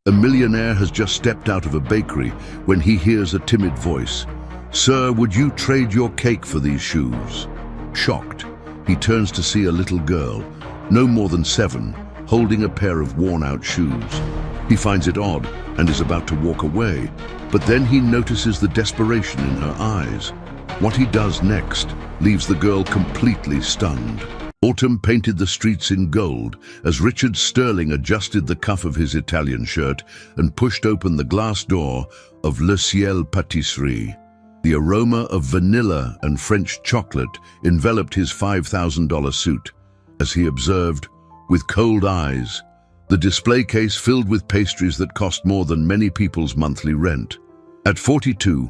A millionaire has just stepped out of a bakery when he hears a timid voice. "Sir, would you trade your cake for these shoes?" Shocked, he turns to see a little girl, no more than 7, holding a pair of worn-out shoes. He finds it odd and is about to walk away, but then he notices the desperation in her eyes. What he does next leaves the girl completely stunned. Autumn painted the streets in gold as Richard Sterling adjusted the cuff of his Italian shirt and pushed open the glass door of Le Ciel Pâtisserie. The aroma of vanilla and French chocolate enveloped his $5,000 suit as he observed, with cold eyes, the display case filled with pastries that cost more than many people's monthly rent. At 42,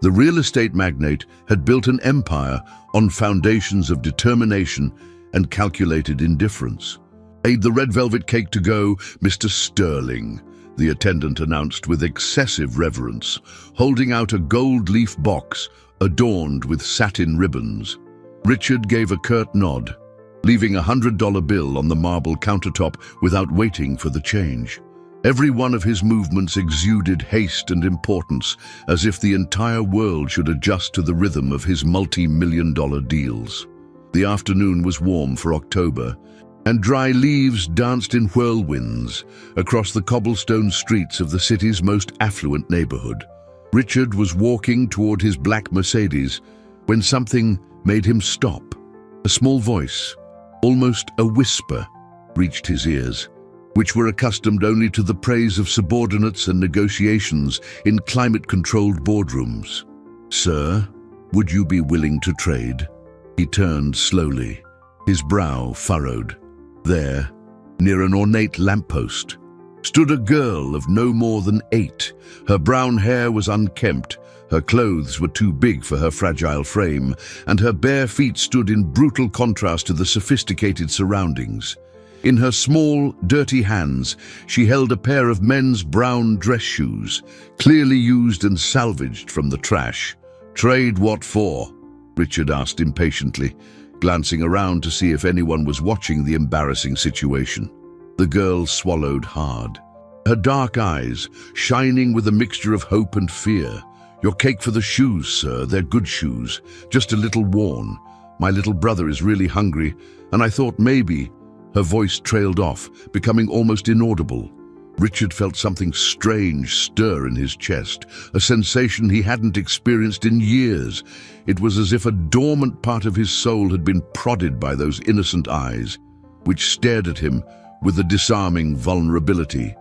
the real estate magnate had built an empire on foundations of determination and calculated indifference. "Aid the red velvet cake to go, Mr. Sterling," the attendant announced with excessive reverence, holding out a gold leaf box adorned with satin ribbons. Richard gave a curt nod, leaving a $100 bill on the marble countertop without waiting for the change. Every one of his movements exuded haste and importance, as if the entire world should adjust to the rhythm of his multi-million-dollar deals. The afternoon was warm for October, and dry leaves danced in whirlwinds across the cobblestone streets of the city's most affluent neighborhood. Richard was walking toward his black Mercedes when something made him stop. A small voice, almost a whisper, reached his ears, which were accustomed only to the praise of subordinates and negotiations in climate-controlled boardrooms. "Sir, would you be willing to trade?" He turned slowly, his brow furrowed. There, near an ornate lamppost, stood a girl of no more than 8. Her brown hair was unkempt, her clothes were too big for her fragile frame, and her bare feet stood in brutal contrast to the sophisticated surroundings. In her small, dirty hands, she held a pair of men's brown dress shoes, clearly used and salvaged from the trash. "Trade what for?" Richard asked impatiently, glancing around to see if anyone was watching the embarrassing situation. The girl swallowed hard, her dark eyes shining with a mixture of hope and fear. "Your cake for the shoes, sir. They're good shoes, just a little worn. My little brother is really hungry, and I thought maybe—" Her voice trailed off, becoming almost inaudible. Richard felt something strange stir in his chest, a sensation he hadn't experienced in years. It was as if a dormant part of his soul had been prodded by those innocent eyes, which stared at him with a disarming vulnerability.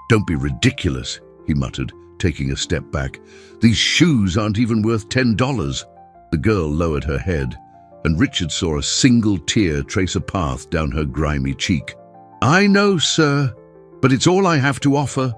"Don't be ridiculous," he muttered, taking a step back. "These shoes aren't even worth $10. The girl lowered her head, and Richard saw a single tear trace a path down her grimy cheek. "I know, sir, but it's all I have to offer."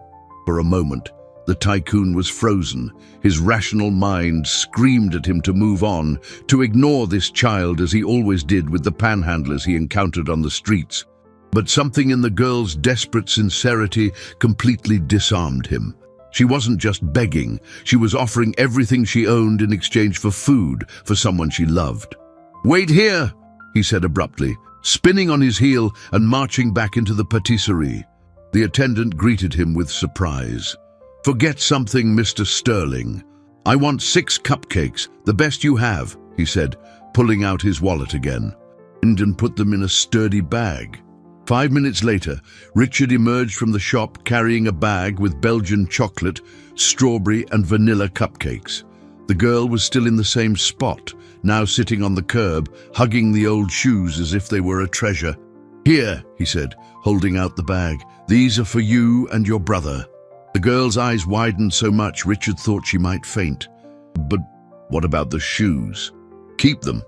For a moment, the tycoon was frozen. His rational mind screamed at him to move on, to ignore this child as he always did with the panhandlers he encountered on the streets. But something in the girl's desperate sincerity completely disarmed him. She wasn't just begging, she was offering everything she owned in exchange for food for someone she loved. "Wait here," he said abruptly, spinning on his heel and marching back into the patisserie. The attendant greeted him with surprise. "Forget something, Mr. Sterling. I want 6 cupcakes, the best you have," he said, pulling out his wallet again, and put them in a sturdy bag. 5 minutes later, Richard emerged from the shop carrying a bag with Belgian chocolate, strawberry and vanilla cupcakes. The girl was still in the same spot, now sitting on the curb, hugging the old shoes as if they were a treasure. "Here," he said, holding out the bag. "These are for you and your brother." The girl's eyes widened so much Richard thought she might faint. "But what about the shoes?" "Keep them."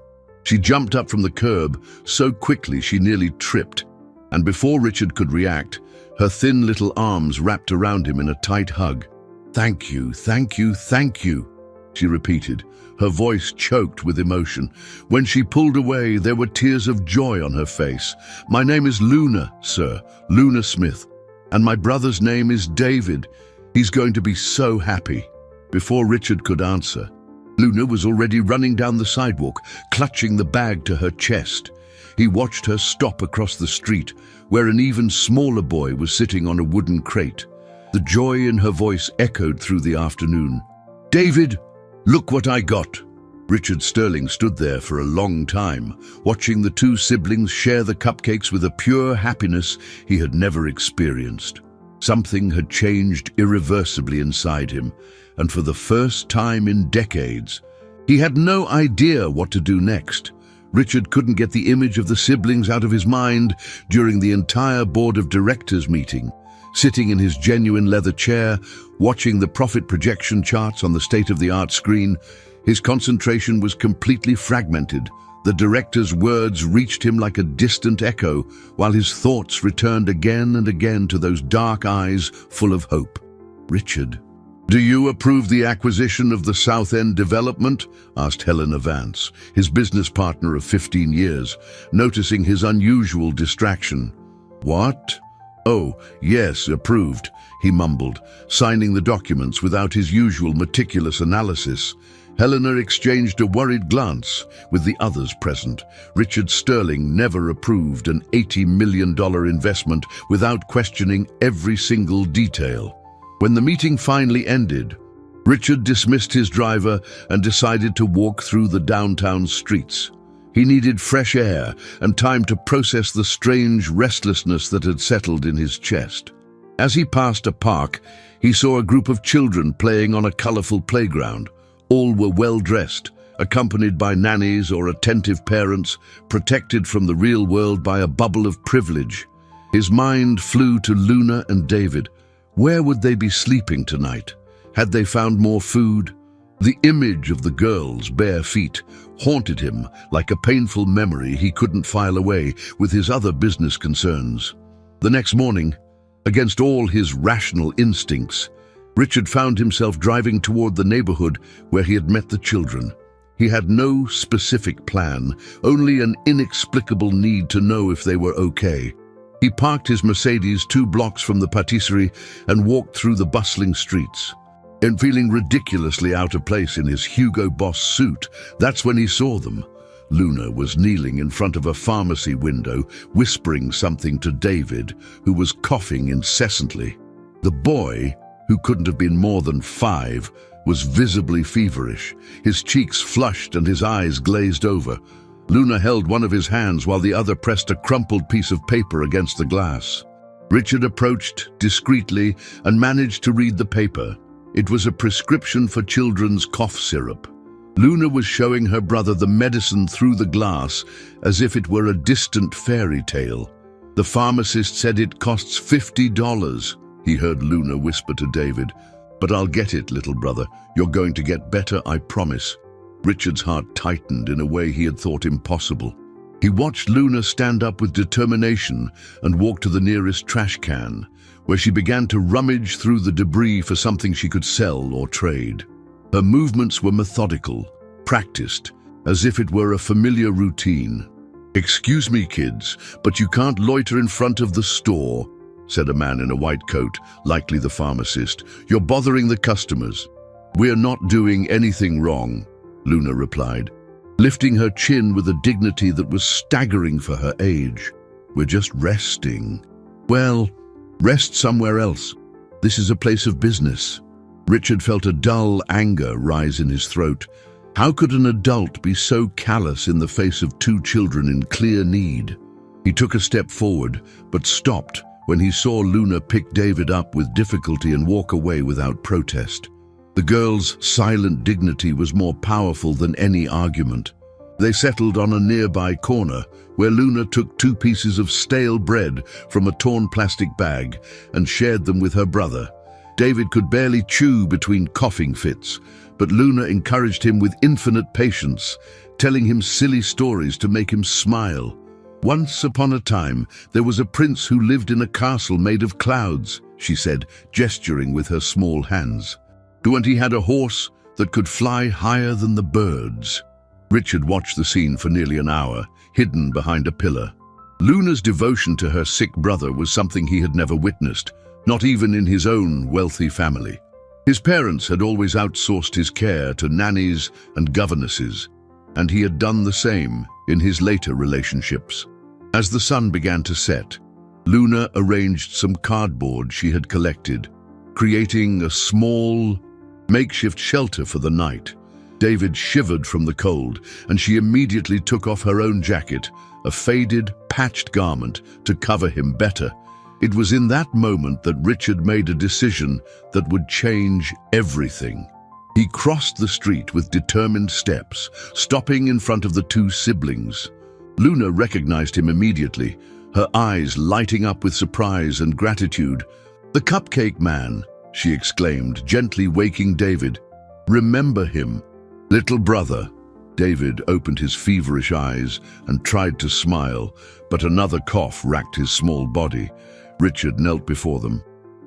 She jumped up from the curb so quickly she nearly tripped, and before Richard could react, her thin little arms wrapped around him in a tight hug. "Thank you, thank you, thank you," she repeated, her voice choked with emotion. When she pulled away, there were tears of joy on her face. "My name is Luna, sir, Luna Smith, and my brother's name is David. He's going to be so happy." Before Richard could answer, Luna was already running down the sidewalk, clutching the bag to her chest. He watched her stop across the street, where an even smaller boy was sitting on a wooden crate. The joy in her voice echoed through the afternoon. "David, look what I got." Richard Sterling stood there for a long time, watching the two siblings share the cupcakes with a pure happiness he had never experienced. Something had changed irreversibly inside him, and for the first time in decades, he had no idea what to do next. Richard couldn't get the image of the siblings out of his mind during the entire board of directors meeting. Sitting in his genuine leather chair, watching the profit projection charts on the state-of-the-art screen, his concentration was completely fragmented. The director's words reached him like a distant echo, while his thoughts returned again and again to those dark eyes full of hope. "Richard, do you approve the acquisition of the South End development?" asked Helena Vance, his business partner of 15 years, noticing his unusual distraction. "What? Oh, yes, approved," he mumbled, signing the documents without his usual meticulous analysis. Helena exchanged a worried glance with the others present. Richard Sterling never approved an $80 million investment without questioning every single detail. When the meeting finally ended, Richard dismissed his driver and decided to walk through the downtown streets. He needed fresh air and time to process the strange restlessness that had settled in his chest. As he passed a park, he saw a group of children playing on a colorful playground. All were well-dressed, accompanied by nannies or attentive parents, protected from the real world by a bubble of privilege. His mind flew to Luna and David. Where would they be sleeping tonight? Had they found more food? The image of the girls' bare feet haunted him like a painful memory he couldn't file away with his other business concerns. The next morning, against all his rational instincts, Richard found himself driving toward the neighborhood where he had met the children. He had no specific plan, only an inexplicable need to know if they were okay. He parked his Mercedes 2 blocks from the patisserie and walked through the bustling streets. And feeling ridiculously out of place in his Hugo Boss suit, that's when he saw them. Luna was kneeling in front of a pharmacy window, whispering something to David, who was coughing incessantly. The boy, who couldn't have been more than 5, was visibly feverish, his cheeks flushed and his eyes glazed over. Luna held one of his hands while the other pressed a crumpled piece of paper against the glass. Richard approached discreetly and managed to read the paper. It was a prescription for children's cough syrup. Luna was showing her brother the medicine through the glass as if it were a distant fairy tale. "The pharmacist said it costs $50. He heard Luna whisper to David. "But I'll get it, little brother. You're going to get better, I promise." Richard's heart tightened in a way he had thought impossible. He watched Luna stand up with determination and walk to the nearest trash can, where she began to rummage through the debris for something she could sell or trade. Her movements were methodical, practiced, as if it were a familiar routine. "Excuse me, kids, but you can't loiter in front of the store," said a man in a white coat, likely the pharmacist. "You're bothering the customers." "We're not doing anything wrong," Luna replied, lifting her chin with a dignity that was staggering for her age. "We're just resting." "Well, rest somewhere else. This is a place of business." Richard felt a dull anger rise in his throat. How could an adult be so callous in the face of 2 children in clear need? He took a step forward, but stopped when he saw Luna pick David up with difficulty and walk away without protest. The girl's silent dignity was more powerful than any argument. They settled on a nearby corner, where Luna took 2 pieces of stale bread from a torn plastic bag and shared them with her brother. David could barely chew between coughing fits, but Luna encouraged him with infinite patience, telling him silly stories to make him smile. "Once upon a time, there was a prince who lived in a castle made of clouds," she said, gesturing with her small hands. "And he had a horse that could fly higher than the birds." Richard watched the scene for nearly an hour, hidden behind a pillar. Luna's devotion to her sick brother was something he had never witnessed, not even in his own wealthy family. His parents had always outsourced his care to nannies and governesses, and he had done the same in his later relationships. As the sun began to set, Luna arranged some cardboard she had collected. creating a small, makeshift shelter for the night. David shivered from the cold, and she immediately took off her own jacket, a faded, patched garment, to cover him better. It was in that moment that Richard made a decision that would change everything. He crossed the street with determined steps, stopping in front of the two siblings. Luna recognized him immediately, her eyes lighting up with surprise and gratitude. "The cupcake man," she exclaimed, gently waking David. "Remember him?" "Little brother." David opened his feverish eyes and tried to smile, but another cough racked his small body. Richard knelt before them,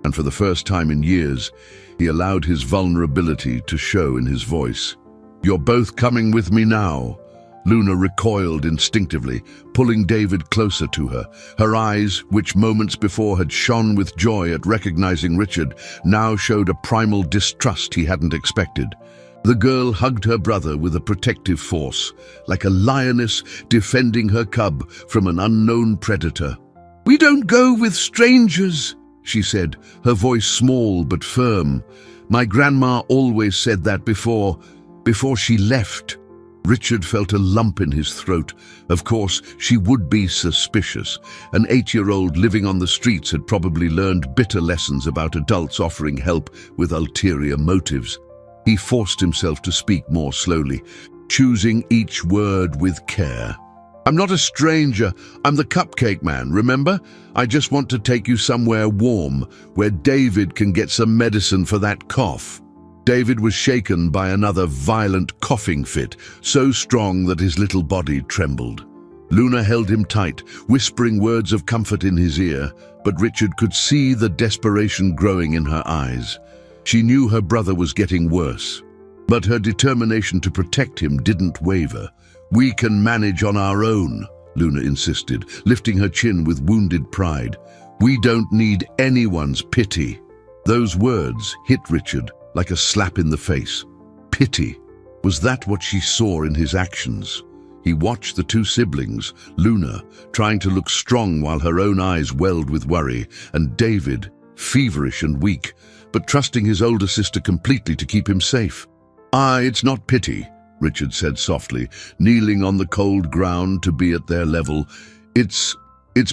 and for the first time in years, he allowed his vulnerability to show in his voice. "You're both coming with me now." Luna recoiled instinctively, pulling David closer to her. Her eyes, which moments before had shone with joy at recognizing Richard, now showed a primal distrust he hadn't expected. The girl hugged her brother with a protective force, like a lioness defending her cub from an unknown predator. "We don't go with strangers," she said, her voice small but firm. "My grandma always said that before she left." Richard felt a lump in his throat. Of course, she would be suspicious. An 8-year-old living on the streets had probably learned bitter lessons about adults offering help with ulterior motives. He forced himself to speak more slowly, choosing each word with care. "I'm not a stranger. I'm the cupcake man, remember? I just want to take you somewhere warm, where David can get some medicine for that cough." David was shaken by another violent coughing fit, so strong that his little body trembled. Luna held him tight, whispering words of comfort in his ear, but Richard could see the desperation growing in her eyes. She knew her brother was getting worse, but her determination to protect him didn't waver. "We can manage on our own," Luna insisted, lifting her chin with wounded pride. "We don't need anyone's pity." Those words hit Richard like a slap in the face. Pity. Was that what she saw in his actions? He watched the two siblings, Luna, trying to look strong while her own eyes welled with worry, and David, feverish and weak, but trusting his older sister completely to keep him safe. It's not pity," Richard said softly, kneeling on the cold ground to be at their level. It's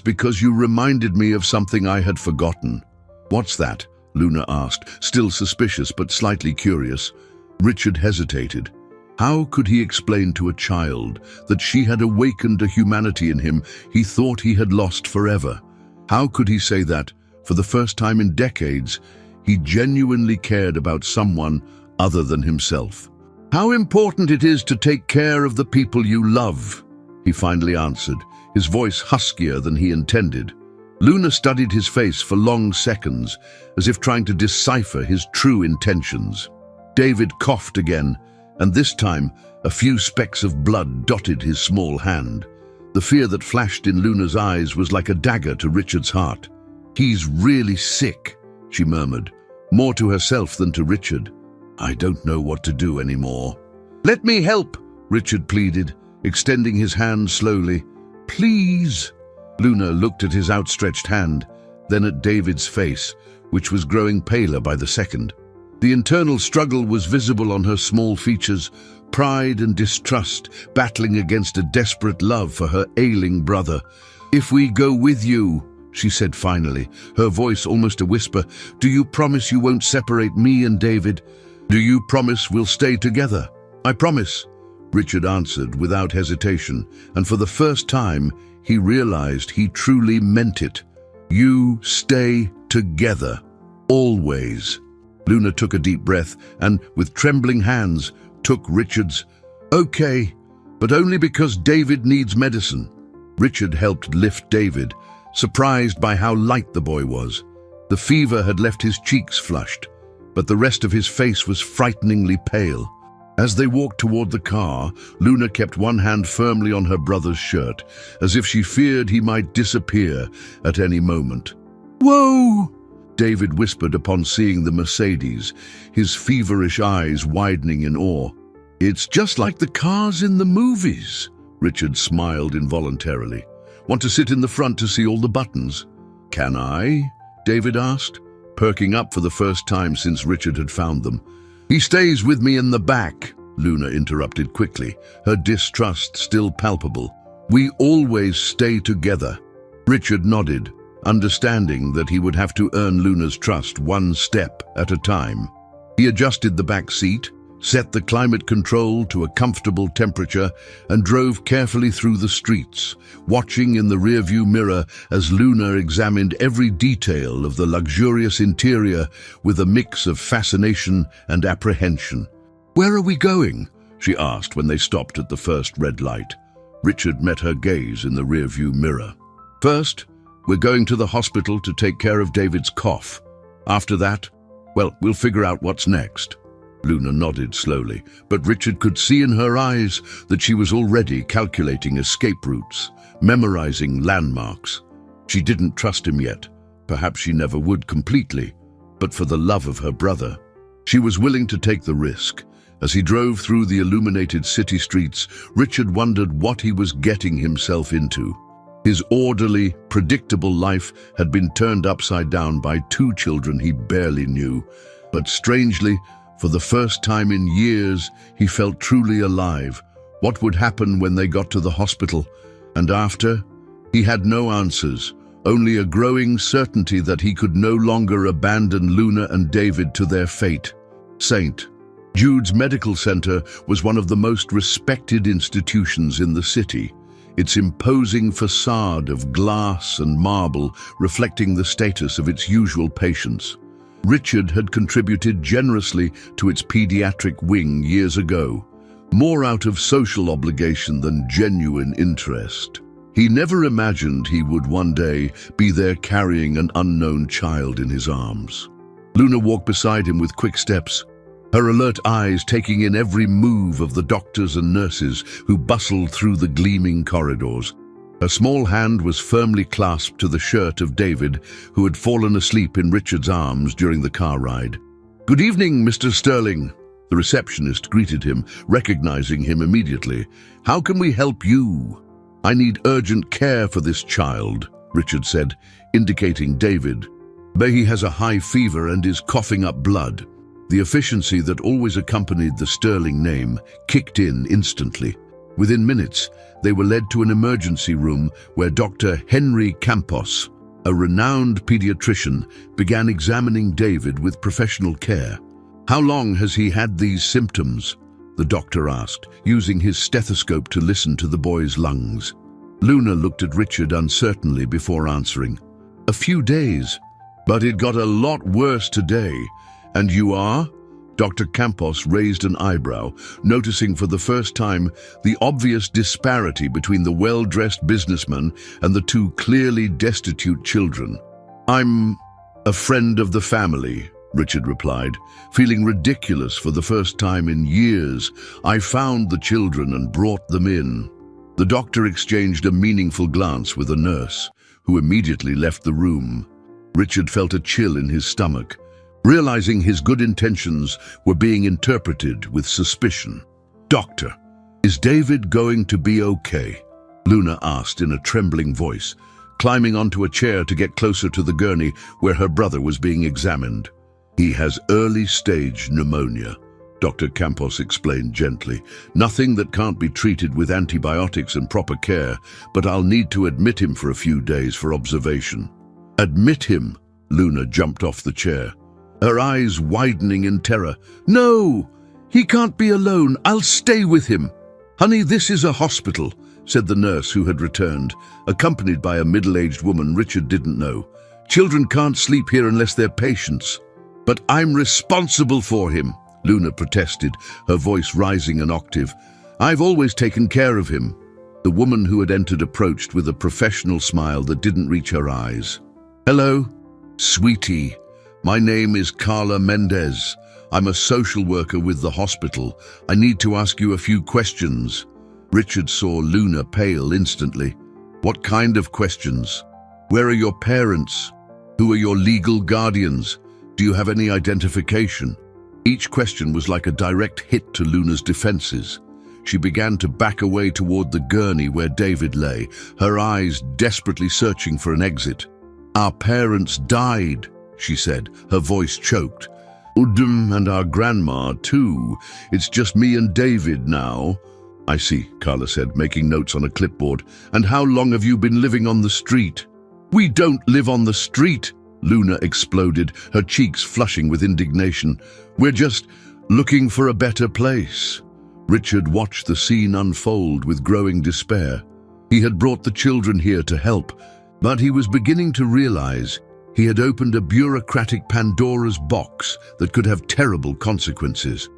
because you reminded me of something I had forgotten." "What's that?" Luna asked, still suspicious but slightly curious. Richard hesitated. How could he explain to a child that she had awakened a humanity in him he thought he had lost forever? How could he say that, for the first time in decades, he genuinely cared about someone other than himself? "How important it is to take care of the people you love," he finally answered, his voice huskier than he intended. Luna studied his face for long seconds, as if trying to decipher his true intentions. David coughed again, and this time a few specks of blood dotted his small hand. The fear that flashed in Luna's eyes was like a dagger to Richard's heart. "He's really sick," she murmured, more to herself than to Richard. "I don't know what to do anymore." "Let me help," Richard pleaded, extending his hand slowly. "Please." Luna looked at his outstretched hand, then at David's face, which was growing paler by the second. The internal struggle was visible on her small features, pride and distrust battling against a desperate love for her ailing brother. "If we go with you," she said finally, her voice almost a whisper, "do you promise you won't separate me and David? Do you promise we'll stay together?" "I promise," Richard answered without hesitation, and for the first time, he realized he truly meant it. "You stay together. Always." Luna took a deep breath and, with trembling hands, took Richard's. "Okay, but only because David needs medicine." Richard helped lift David, surprised by how light the boy was. The fever had left his cheeks flushed, but the rest of his face was frighteningly pale. As they walked toward the car, Luna kept one hand firmly on her brother's shirt, as if she feared he might disappear at any moment. "Whoa!" David whispered upon seeing the Mercedes, his feverish eyes widening in awe. "It's just like the cars in the movies." Richard smiled involuntarily. "Want to sit in the front to see all the buttons?" "Can I?" David asked. perking up for the first time since Richard had found them. "He stays with me in the back," Luna interrupted quickly, her distrust still palpable. "We always stay together." Richard nodded, understanding that he would have to earn Luna's trust one step at a time. He adjusted the back seat, set the climate control to a comfortable temperature, and drove carefully through the streets, watching in the rearview mirror as Luna examined every detail of the luxurious interior with a mix of fascination and apprehension. "Where are we going?" she asked when they stopped at the first red light. Richard met her gaze in the rearview mirror. "First, we're going to the hospital to take care of David's cough. After that, well, we'll figure out what's next." Luna nodded slowly, but Richard could see in her eyes that she was already calculating escape routes, memorizing landmarks. She didn't trust him yet. Perhaps she never would completely, but for the love of her brother, she was willing to take the risk. As he drove through the illuminated city streets, Richard wondered what he was getting himself into. His orderly, predictable life had been turned upside down by two children he barely knew, but strangely, for the first time in years, he felt truly alive. What would happen when they got to the hospital? And after? He had no answers, only a growing certainty that he could no longer abandon Luna and David to their fate. St. Jude's Medical Center was one of the most respected institutions in the city, its imposing facade of glass and marble reflecting the status of its usual patients. Richard had contributed generously to its pediatric wing years ago, more out of social obligation than genuine interest. He never imagined he would one day be there carrying an unknown child in his arms. Luna walked beside him with quick steps, her alert eyes taking in every move of the doctors and nurses who bustled through the gleaming corridors. Her small hand was firmly clasped to the shirt of David, who had fallen asleep in Richard's arms during the car ride. "Good evening, Mr. Sterling." The receptionist greeted him, recognizing him immediately. "How can we help you?" "I need urgent care for this child," Richard said, indicating David. "He has a high fever and is coughing up blood." The efficiency that always accompanied the Sterling name kicked in instantly. Within minutes, they were led to an emergency room where Dr. Henry Campos, a renowned pediatrician, began examining David with professional care. "How long has he had these symptoms?" the doctor asked, using his stethoscope to listen to the boy's lungs. Luna looked at Richard uncertainly before answering. "A few days, but it got a lot worse today. And you are?" Dr. Campos raised an eyebrow, noticing for the first time the obvious disparity between the well-dressed businessman and the two clearly destitute children. "I'm a friend of the family," Richard replied, feeling ridiculous for the first time in years. "I found the children and brought them in." The doctor exchanged a meaningful glance with a nurse, who immediately left the room. Richard felt a chill in his stomach, realizing his good intentions were being interpreted with suspicion. "Doctor, is David going to be okay?" Luna asked in a trembling voice, climbing onto a chair to get closer to the gurney where her brother was being examined. "He has early-stage pneumonia," Dr. Campos explained gently. "Nothing that can't be treated with antibiotics and proper care, but I'll need to admit him for a few days for observation." "Admit him?" Luna jumped off the chair, her eyes widening in terror. "No! He can't be alone. I'll stay with him." "Honey, this is a hospital," said the nurse who had returned, accompanied by a middle-aged woman Richard didn't know. "Children can't sleep here unless they're patients." "But I'm responsible for him," Luna protested, her voice rising an octave. "I've always taken care of him." The woman who had entered approached with a professional smile that didn't reach her eyes. "Hello, sweetie. My name is Carla Mendez. I'm a social worker with the hospital. I need to ask you a few questions." Richard saw Luna pale instantly. "What kind of questions? Where are your parents? Who are your legal guardians? Do you have any identification?" Each question was like a direct hit to Luna's defenses. She began to back away toward the gurney where David lay, her eyes desperately searching for an exit. "Our parents died," she said, her voice choked. Udum and our grandma, too. It's just me and David now. I see, Carla said, making notes on a clipboard. And how long have you been living on the street? We don't live on the street, Luna exploded, her cheeks flushing with indignation. We're just looking for a better place. Richard watched the scene unfold with growing despair. He had brought the children here to help, but he was beginning to realize he had opened a bureaucratic Pandora's box that could have terrible consequences.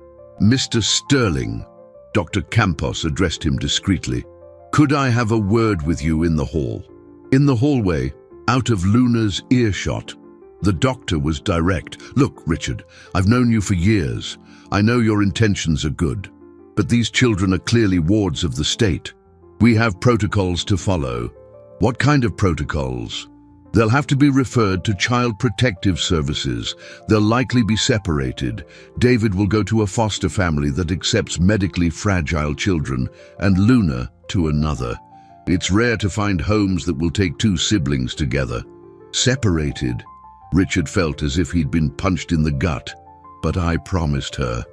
Mr. Sterling, Dr. Campos addressed him discreetly. Could I have a word with you in the hall? In the hallway, out of Luna's earshot, the doctor was direct. Look, Richard, I've known you for years. I know your intentions are good, but these children are clearly wards of the state. We have protocols to follow. What kind of protocols? They'll have to be referred to Child Protective Services. They'll likely be separated. David will go to a foster family that accepts medically fragile children, and Luna to another. It's rare to find homes that will take two siblings together. Separated? Richard felt as if he'd been punched in the gut. But I promised her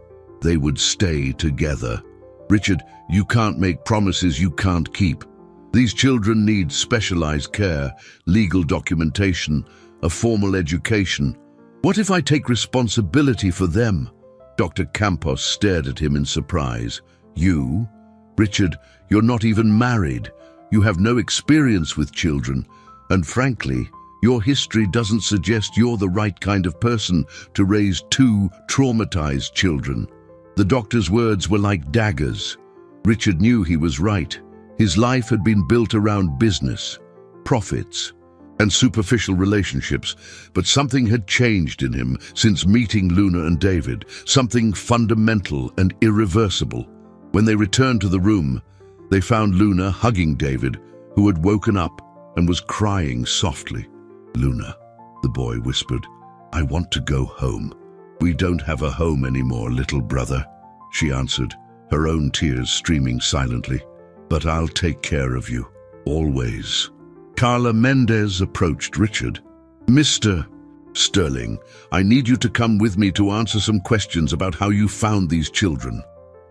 they would stay together. Richard, you can't make promises you can't keep. These children need specialized care, legal documentation, a formal education. What if I take responsibility for them? Dr. Campos stared at him in surprise. You? Richard, you're not even married. You have no experience with children. And frankly, your history doesn't suggest you're the right kind of person to raise two traumatized children. The doctor's words were like daggers. Richard knew he was right. His life had been built around business, profits, and superficial relationships, but something had changed in him since meeting Luna and David, something fundamental and irreversible. When they returned to the room, they found Luna hugging David, who had woken up and was crying softly. Luna, the boy whispered, I want to go home. We don't have a home anymore, little brother, she answered, her own tears streaming silently. But I'll take care of you, always. Carla Mendez approached Richard. Mr. Sterling, I need you to come with me to answer some questions about how you found these children.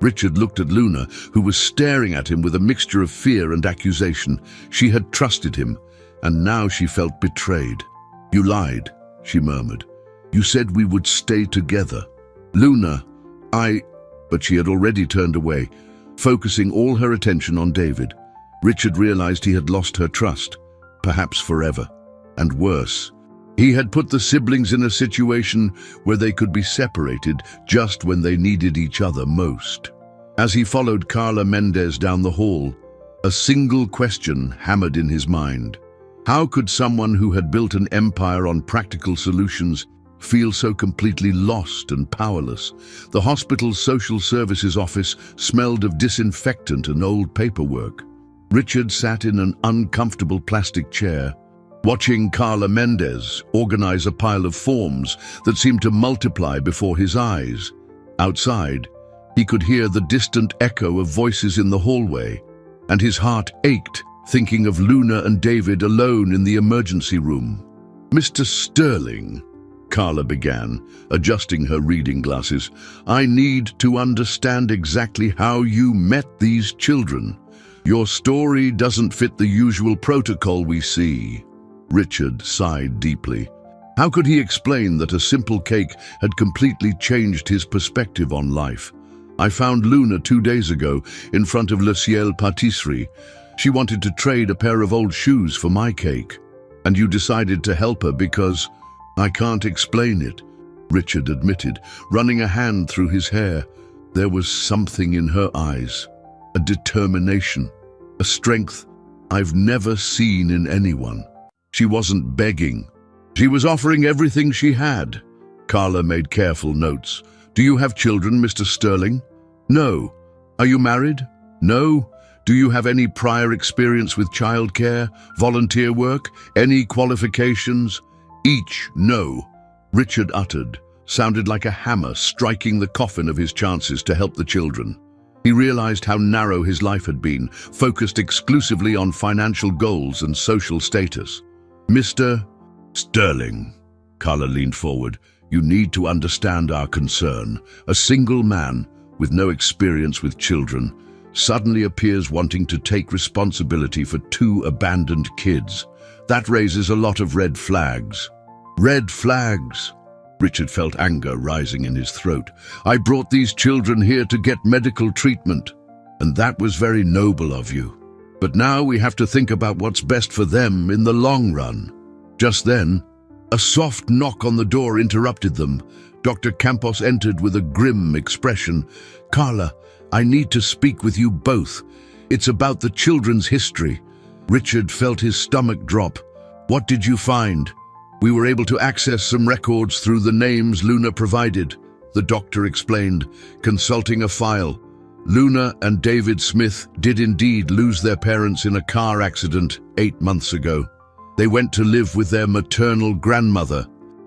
Richard looked at Luna, who was staring at him with a mixture of fear and accusation. She had trusted him, and now she felt betrayed. You lied, she murmured. You said we would stay together. Luna, But she had already turned away, focusing all her attention on David. Richard realized he had lost her trust, perhaps forever. And worse, he had put the siblings in a situation where they could be separated just when they needed each other most. As he followed Carla Mendez down the hall, a single question hammered in his mind. How could someone who had built an empire on practical solutions feel so completely lost and powerless? The hospital's social services office smelled of disinfectant and old paperwork. Richard sat in an uncomfortable plastic chair, watching Carla Mendez organize a pile of forms that seemed to multiply before his eyes. Outside, he could hear the distant echo of voices in the hallway, and his heart ached, thinking of Luna and David alone in the emergency room. Mr. Sterling, Carla began, adjusting her reading glasses, I need to understand exactly how you met these children. Your story doesn't fit the usual protocol we see. Richard sighed deeply. How could he explain that a simple cake had completely changed his perspective on life? I found Luna 2 days ago in front of Le Ciel Patisserie. She wanted to trade a pair of old shoes for my cake. And you decided to help her because... I can't explain it, Richard admitted, running a hand through his hair. There was something in her eyes, a determination, a strength I've never seen in anyone. She wasn't begging. She was offering everything she had. Carla made careful notes. Do you have children, Mr. Sterling? No. Are you married? No. Do you have any prior experience with childcare, volunteer work, any qualifications? Each no, Richard uttered, sounded like a hammer striking the coffin of his chances to help the children. He realized how narrow his life had been, focused exclusively on financial goals and social status. Mr. Sterling, Carla leaned forward. "You need to understand our concern. A single man, with no experience with children, suddenly appears wanting to take responsibility for 2 abandoned kids. That raises a lot of red flags." "Red flags!" Richard felt anger rising in his throat. "I brought these children here to get medical treatment, and that was very noble of you. But now we have to think about what's best for them in the long run." Just then, a soft knock on the door interrupted them. Dr. Campos entered with a grim expression. "Carla, I need to speak with you both. It's about the children's history." Richard felt his stomach drop. "What did you find?" "We were able to access some records through the names Luna provided," the doctor explained, consulting a file. "Luna and David Smith did indeed lose their parents in a car accident 8 months ago. They went to live with their maternal grandmother,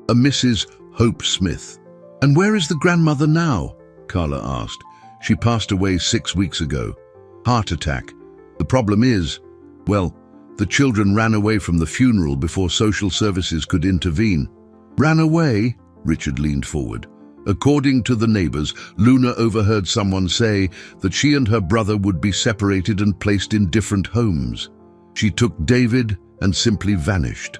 a Mrs. Hope Smith." "And where is the grandmother now?" Carla asked. "She passed away 6 weeks ago. Heart attack. The problem is, well, the children ran away from the funeral before social services could intervene." "Ran away?" Richard leaned forward. "According to the neighbors, Luna overheard someone say that she and her brother would be separated and placed in different homes. She took David and simply vanished."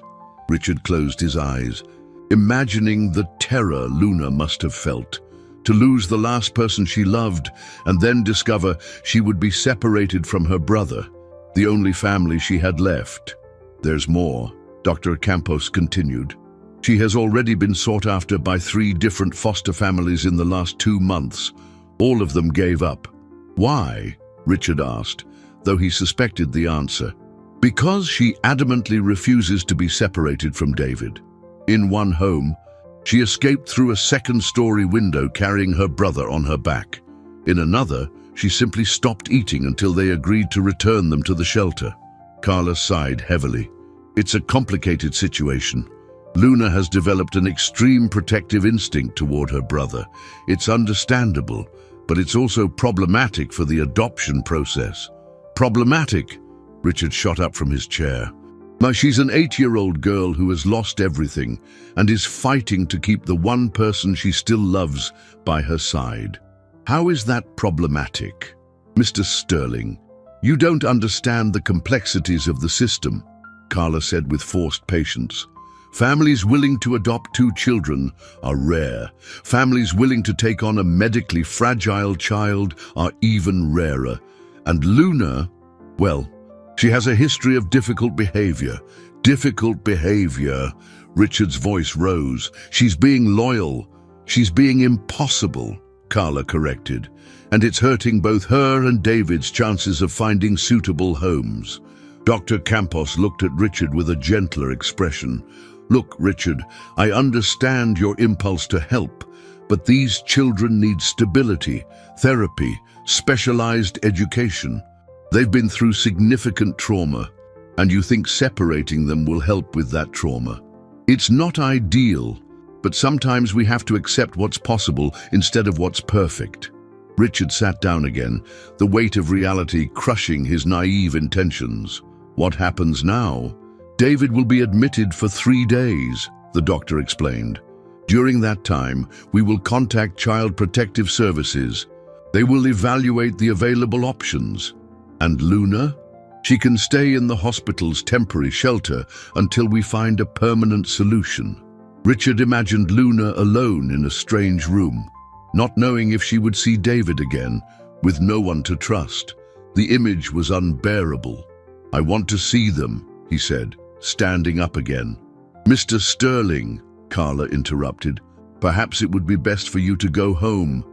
Richard closed his eyes, imagining the terror Luna must have felt. To lose the last person she loved and then discover she would be separated from her brother, the only family she had left. "There's more," Dr. Campos continued. "She has already been sought after by 3 different foster families in the last 2 months. All of them gave up." "Why?" Richard asked, though he suspected the answer. "Because she adamantly refuses to be separated from David. In one home, she escaped through a 2nd-story window carrying her brother on her back. In another, she simply stopped eating until they agreed to return them to the shelter." Carla sighed heavily. "It's a complicated situation. Luna has developed an extreme protective instinct toward her brother. It's understandable, but it's also problematic for the adoption process." "Problematic?" Richard shot up from his chair. "She's an 8-year-old girl who has lost everything and is fighting to keep the one person she still loves by her side." "How is that problematic?" "Mr. Sterling, you don't understand the complexities of the system," Carla said with forced patience. "Families willing to adopt 2 children are rare. Families willing to take on a medically fragile child are even rarer. And Luna, well, she has a history of difficult behavior." "Difficult behavior?" Richard's voice rose. "She's being loyal. She's being impossible," Carla corrected. "And it's hurting both her and David's chances of finding suitable homes." Dr. Campos looked at Richard with a gentler expression. "Look, Richard, I understand your impulse to help, but these children need stability, therapy, specialized education. They've been through significant trauma, and you think separating them will help with that trauma. It's not ideal, but sometimes we have to accept what's possible instead of what's perfect." Richard sat down again, the weight of reality crushing his naive intentions. "What happens now?" "David will be admitted for 3 days, the doctor explained. "During that time, we will contact Child Protective Services. They will evaluate the available options. And Luna? She can stay in the hospital's temporary shelter until we find a permanent solution." Richard imagined Luna alone in a strange room, not knowing if she would see David again, with no one to trust. The image was unbearable. "I want to see them," he said, standing up again. "Mr. Sterling," Carla interrupted, "perhaps it would be best for you to go home.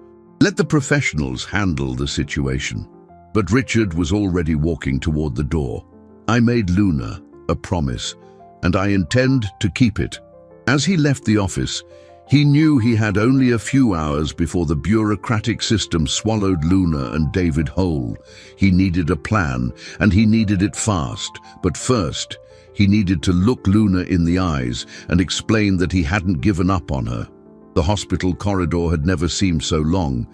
Let the professionals handle the situation." But Richard was already walking toward the door. "I made Luna a promise, and I intend to keep it." As he left the office, he knew he had only a few hours before the bureaucratic system swallowed Luna and David whole. He needed a plan, and he needed it fast. But first, he needed to look Luna in the eyes and explain that he hadn't given up on her. The hospital corridor had never seemed so long,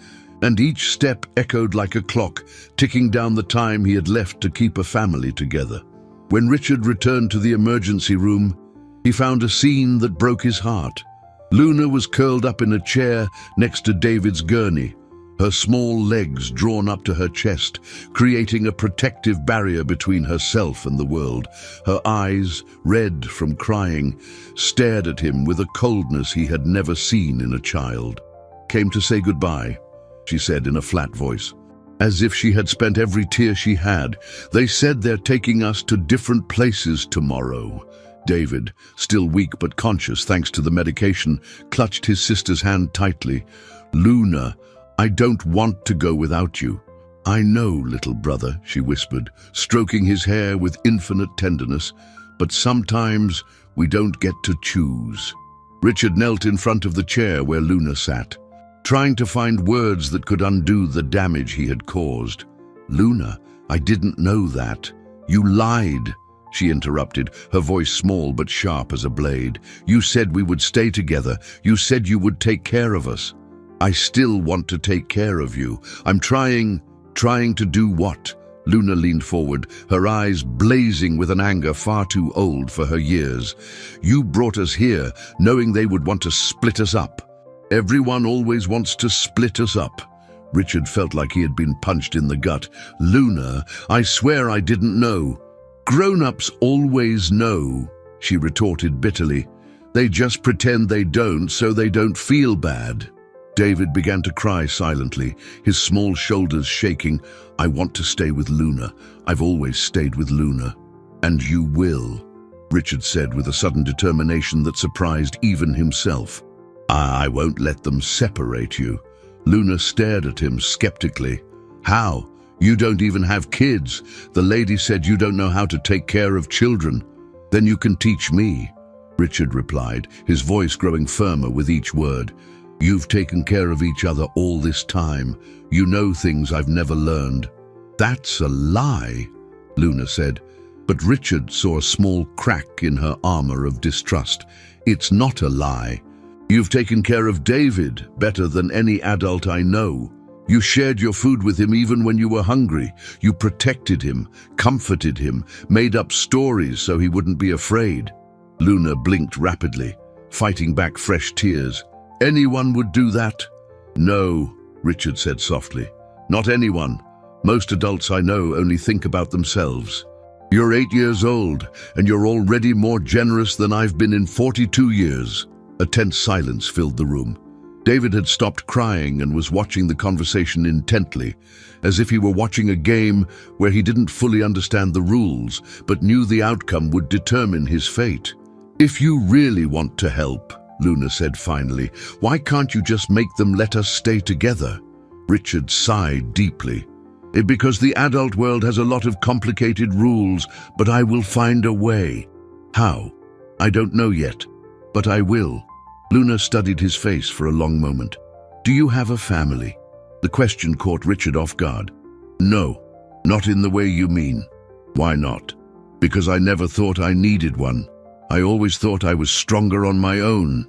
and each step echoed like a clock, ticking down the time he had left to keep a family together. When Richard returned to the emergency room, He found a scene that broke his heart. Luna was curled up in a chair next to David's gurney, her small legs drawn up to her chest, creating a protective barrier between herself and the world. Her eyes, red from crying, stared at him with a coldness he had never seen in a child. "Came to say goodbye," she said in a flat voice, as if she had spent every tear she had. "They said they're taking us to different places tomorrow." David, still weak but conscious thanks to the medication, clutched his sister's hand tightly. "Luna, I don't want to go without you." "I know, little brother," she whispered, stroking his hair with infinite tenderness, "but sometimes we don't get to choose." Richard knelt in front of the chair where Luna sat, trying to find words that could undo the damage he had caused. "Luna, I didn't know that. You lied," she interrupted, her voice small but sharp as a blade. "You said we would stay together. You said you would take care of us." "I still want to take care of you. I'm trying to do what?" Luna leaned forward, her eyes blazing with an anger far too old for her years. "You brought us here, knowing they would want to split us up." "Everyone always wants to split us up." Richard felt like he had been punched in the gut. "Luna, I swear I didn't know." "Grown-ups always know," she retorted bitterly. "They just pretend they don't so they don't feel bad." David began to cry silently, his small shoulders shaking. "I want to stay with Luna. I've always stayed with Luna." "And you will," Richard said with a sudden determination that surprised even himself. "I won't let them separate you." Luna stared at him skeptically. "How? You don't even have kids. The lady said you don't know how to take care of children." "Then you can teach me," Richard replied, his voice growing firmer with each word. "You've taken care of each other all this time. You know things I've never learned." "That's a lie," Luna said, but Richard saw a small crack in her armor of distrust. "It's not a lie. You've taken care of David better than any adult I know. You shared your food with him even when you were hungry. You protected him, comforted him, made up stories so he wouldn't be afraid." Luna blinked rapidly, fighting back fresh tears. "Anyone would do that?" "No," Richard said softly. "Not anyone. Most adults I know only think about themselves. You're 8 years old, and you're already more generous than I've been in 42 years. A tense silence filled the room. David had stopped crying and was watching the conversation intently, as if he were watching a game where he didn't fully understand the rules, but knew the outcome would determine his fate. "If you really want to help," Luna said finally, "why can't you just make them let us stay together?" Richard sighed deeply. "Because the adult world has a lot of complicated rules, but I will find a way." "How?" "I don't know yet, but I will." Luna studied his face for a long moment. "Do you have a family?" The question caught Richard off guard. "No, not in the way you mean." "Why not?" "Because I never thought I needed one. I always thought I was stronger on my own."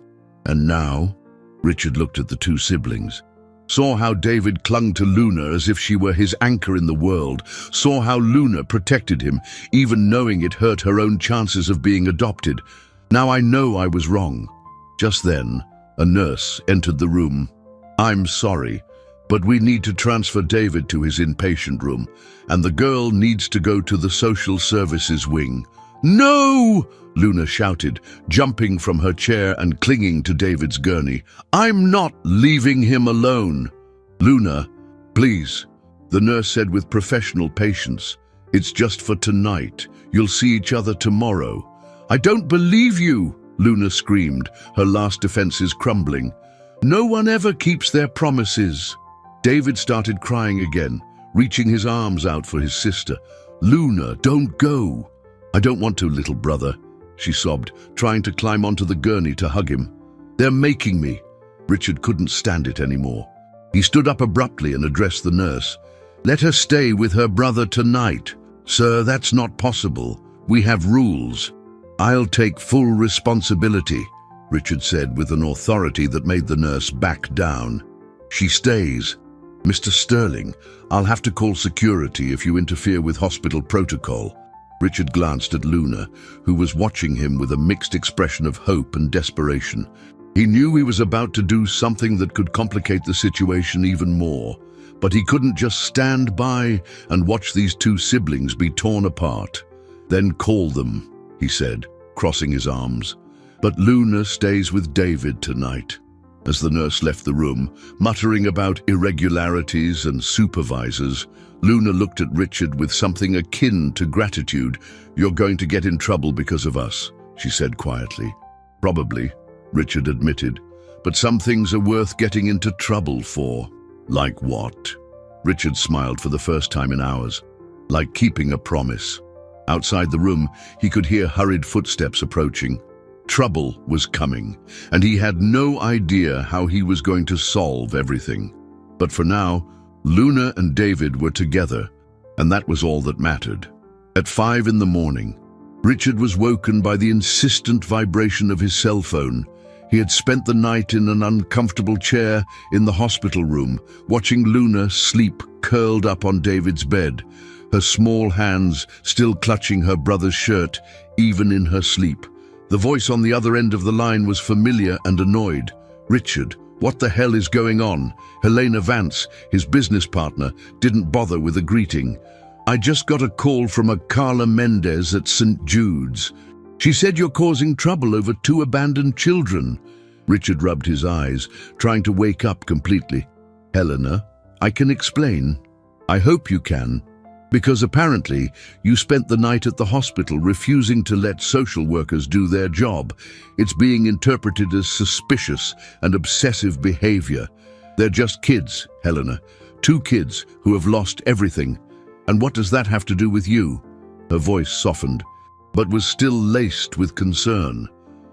"And now?" Richard looked at the two siblings, saw how David clung to Luna as if she were his anchor in the world, saw how Luna protected him, even knowing it hurt her own chances of being adopted. "Now I know I was wrong." Just then, a nurse entered the room. "I'm sorry, but we need to transfer David to his inpatient room, and the girl needs to go to the social services wing." "No!" Luna shouted, jumping from her chair and clinging to David's gurney. "I'm not leaving him alone." "Luna, please," the nurse said with professional patience. "It's just for tonight. You'll see each other tomorrow." "I don't believe you!" Luna screamed, her last defenses crumbling. "No one ever keeps their promises." David started crying again, reaching his arms out for his sister. "Luna, don't go." "I don't want to, little brother," she sobbed, trying to climb onto the gurney to hug him. "They're making me." Richard couldn't stand it anymore. He stood up abruptly and addressed the nurse. "Let her stay with her brother tonight." "Sir, that's not possible. We have rules." "I'll take full responsibility," Richard said with an authority that made the nurse back down. "She stays. Mr. Sterling, I'll have to call security if you interfere with hospital protocol." Richard glanced at Luna, who was watching him with a mixed expression of hope and desperation. He knew he was about to do something that could complicate the situation even more, but he couldn't just stand by and watch these two siblings be torn apart. "Then call them," he said, crossing his arms. "But Luna stays with David tonight." As the nurse left the room, muttering about irregularities and supervisors, Luna looked at Richard with something akin to gratitude. "You're going to get in trouble because of us," she said quietly. "Probably," Richard admitted, "but some things are worth getting into trouble for." "Like what?" Richard smiled for the first time in hours. "Like keeping a promise." Outside the room, he could hear hurried footsteps approaching. Trouble was coming, and he had no idea how he was going to solve everything. But for now, Luna and David were together, and that was all that mattered. At 5 in the morning, Richard was woken by the insistent vibration of his cell phone. He had spent the night in an uncomfortable chair in the hospital room, watching Luna sleep curled up on David's bed, her small hands still clutching her brother's shirt, even in her sleep. The voice on the other end of the line was familiar and annoyed. "Richard, what the hell is going on?" Helena Vance, his business partner, didn't bother with a greeting. "I just got a call from a Carla Mendez at St. Jude's. She said you're causing trouble over 2 abandoned children." Richard rubbed his eyes, trying to wake up completely. "Helena, I can explain." "I hope you can. Because apparently you spent the night at the hospital refusing to let social workers do their job. It's being interpreted as suspicious and obsessive behavior. They're just kids, Helena. 2 kids who have lost everything. And what does that have to do with you?" Her voice softened, but was still laced with concern.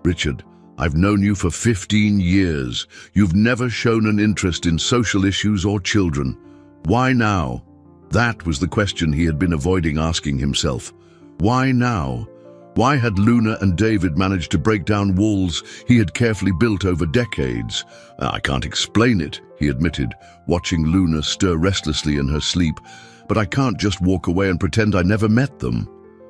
"Richard, I've known you for 15 years. You've never shown an interest in social issues or children. Why now?" That was the question he had been avoiding asking himself. Why now? Why had Luna and David managed to break down walls he had carefully built over decades? "I can't explain it," he admitted, watching Luna stir restlessly in her sleep. "But I can't just walk away and pretend I never met them."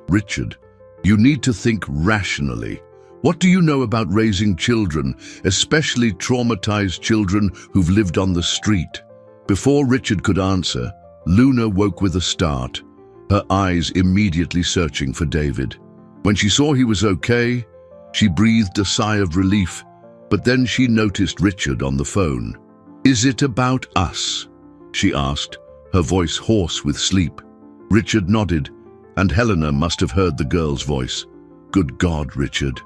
"Richard, you need to think rationally. What do you know about raising children, especially traumatized children who've lived on the street?" Before Richard could answer, Luna woke with a start, her eyes immediately searching for David. When she saw he was okay, she breathed a sigh of relief, but then she noticed Richard on the phone. "Is it about us?" she asked, her voice hoarse with sleep. Richard nodded, and Helena must have heard the girl's voice. "Good God, Richard.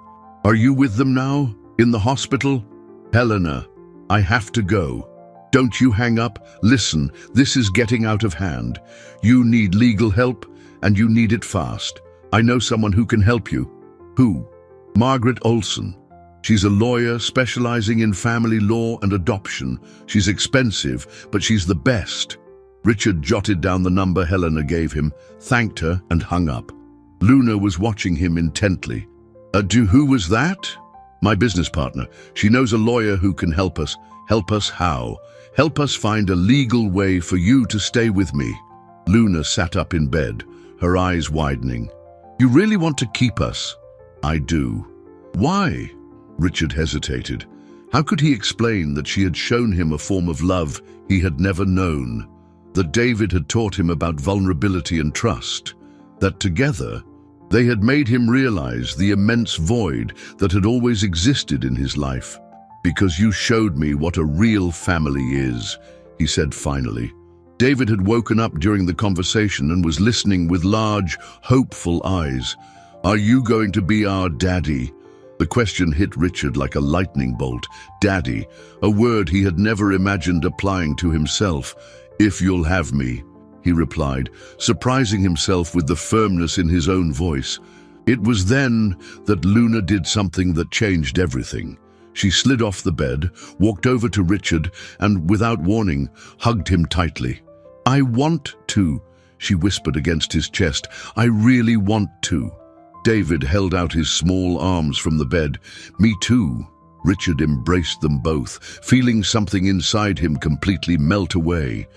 Are you with them now? In the hospital?" "Helena, I have to go." "Don't you hang up. Listen, this is getting out of hand. You need legal help, and you need it fast. I know someone who can help you." "Who?" "Margaret Olson. She's a lawyer specializing in family law and adoption. She's expensive, but she's the best." Richard jotted down the number Helena gave him, thanked her, and hung up. Luna was watching him intently. Who was that?" "My business partner. She knows a lawyer who can help us." "Help us how?" "Help us find a legal way for you to stay with me." Luna sat up in bed, her eyes widening. "You really want to keep us?" "I do." "Why?" Richard hesitated. How could he explain that she had shown him a form of love he had never known? That David had taught him about vulnerability and trust? That together, they had made him realize the immense void that had always existed in his life? "Because you showed me what a real family is," he said finally. David had woken up during the conversation and was listening with large, hopeful eyes. "Are you going to be our daddy?" The question hit Richard like a lightning bolt. Daddy, a word he had never imagined applying to himself. "If you'll have me," he replied, surprising himself with the firmness in his own voice. It was then that Luna did something that changed everything. She slid off the bed, walked over to Richard, and, without warning, hugged him tightly. "I want to," she whispered against his chest. "I really want to." David held out his small arms from the bed. "Me too." Richard embraced them both, feeling something inside him completely melt away.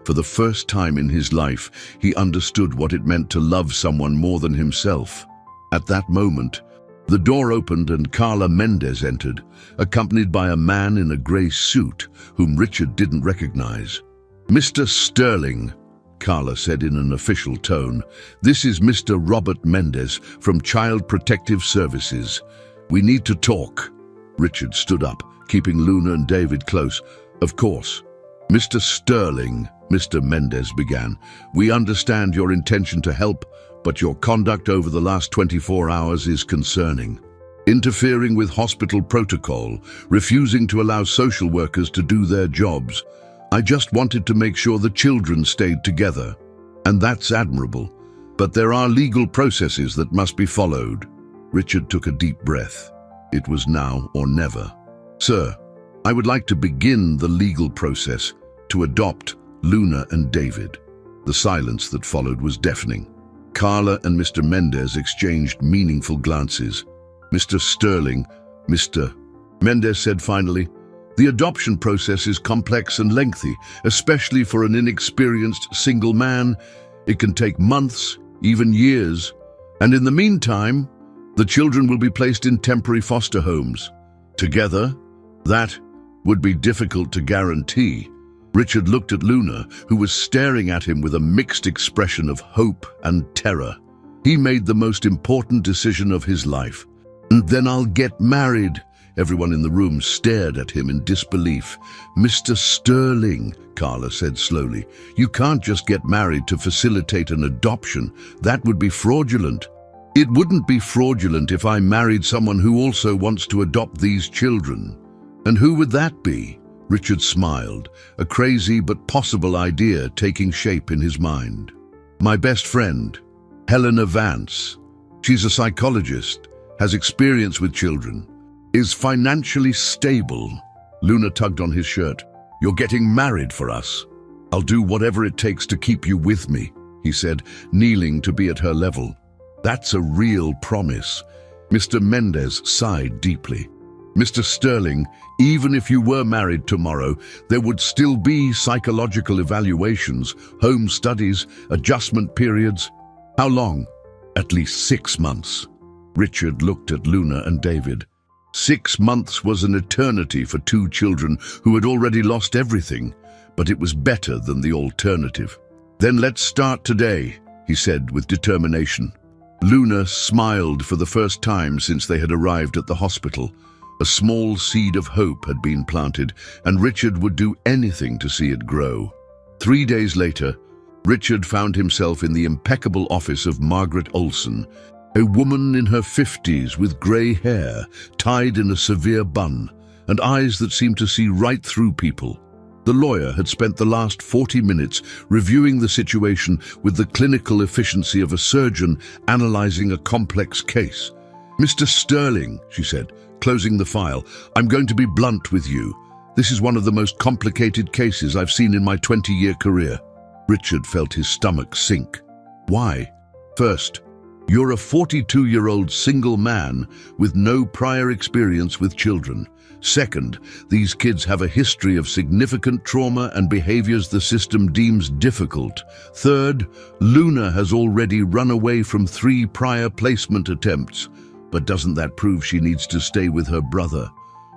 For the first time in his life, he understood what it meant to love someone more than himself. At that moment, the door opened and Carla Mendez entered, accompanied by a man in a grey suit whom Richard didn't recognize. "Mr. Sterling," Carla said in an official tone, "this is Mr. Robert Mendez from Child Protective Services. We need to talk." Richard stood up, keeping Luna and David close. "Of course. Mr. Sterling," Mr. Mendez began, "we understand your intention to help, but your conduct over the last 24 hours is concerning. Interfering with hospital protocol, refusing to allow social workers to do their jobs. I just wanted to make sure the children stayed together. And that's admirable. But there are legal processes that must be followed." Richard took a deep breath. It was now or never. "Sir, I would like to begin the legal process to adopt Luna and David." The silence that followed was deafening. Carla and Mr. Mendez exchanged meaningful glances. "Mr. Sterling," Mr. Mendez said finally, "the adoption process is complex and lengthy, especially for an inexperienced single man. It can take months, even years. And in the meantime, the children will be placed in temporary foster homes. Together, that would be difficult to guarantee." Richard looked at Luna, who was staring at him with a mixed expression of hope and terror. He made the most important decision of his life. "And then I'll get married." Everyone in the room stared at him in disbelief. "Mr. Sterling," Carla said slowly, "you can't just get married to facilitate an adoption. That would be fraudulent." "It wouldn't be fraudulent if I married someone who also wants to adopt these children." "And who would that be?" Richard smiled, a crazy but possible idea taking shape in his mind. "My best friend, Helena Vance. She's a psychologist, has experience with children, is financially stable." Luna tugged on his shirt. "You're getting married for us. I'll do whatever it takes to keep you with me," he said, kneeling to be at her level. "That's a real promise." Mr. Mendez sighed deeply. "Mr. Sterling, even if you were married tomorrow, there would still be psychological evaluations, home studies, adjustment periods." "How long?" "At least 6 months." Richard looked at Luna and David. 6 months was an eternity for 2 children who had already lost everything, but it was better than the alternative. "Then let's start today," he said with determination. Luna smiled for the first time since they had arrived at the hospital. A small seed of hope had been planted, and Richard would do anything to see it grow. 3 days later, Richard found himself in the impeccable office of Margaret Olson, a woman in her 50s with grey hair, tied in a severe bun, and eyes that seemed to see right through people. The lawyer had spent the last 40 minutes reviewing the situation with the clinical efficiency of a surgeon analyzing a complex case. "Mr. Sterling," she said, closing the file, "I'm going to be blunt with you. This is one of the most complicated cases I've seen in my 20-year career." Richard felt his stomach sink. "Why?" "First, you're a 42-year-old single man with no prior experience with children. Second, these kids have a history of significant trauma and behaviors the system deems difficult. Third, Luna has already run away from 3 prior placement attempts. But doesn't that prove she needs to stay with her brother?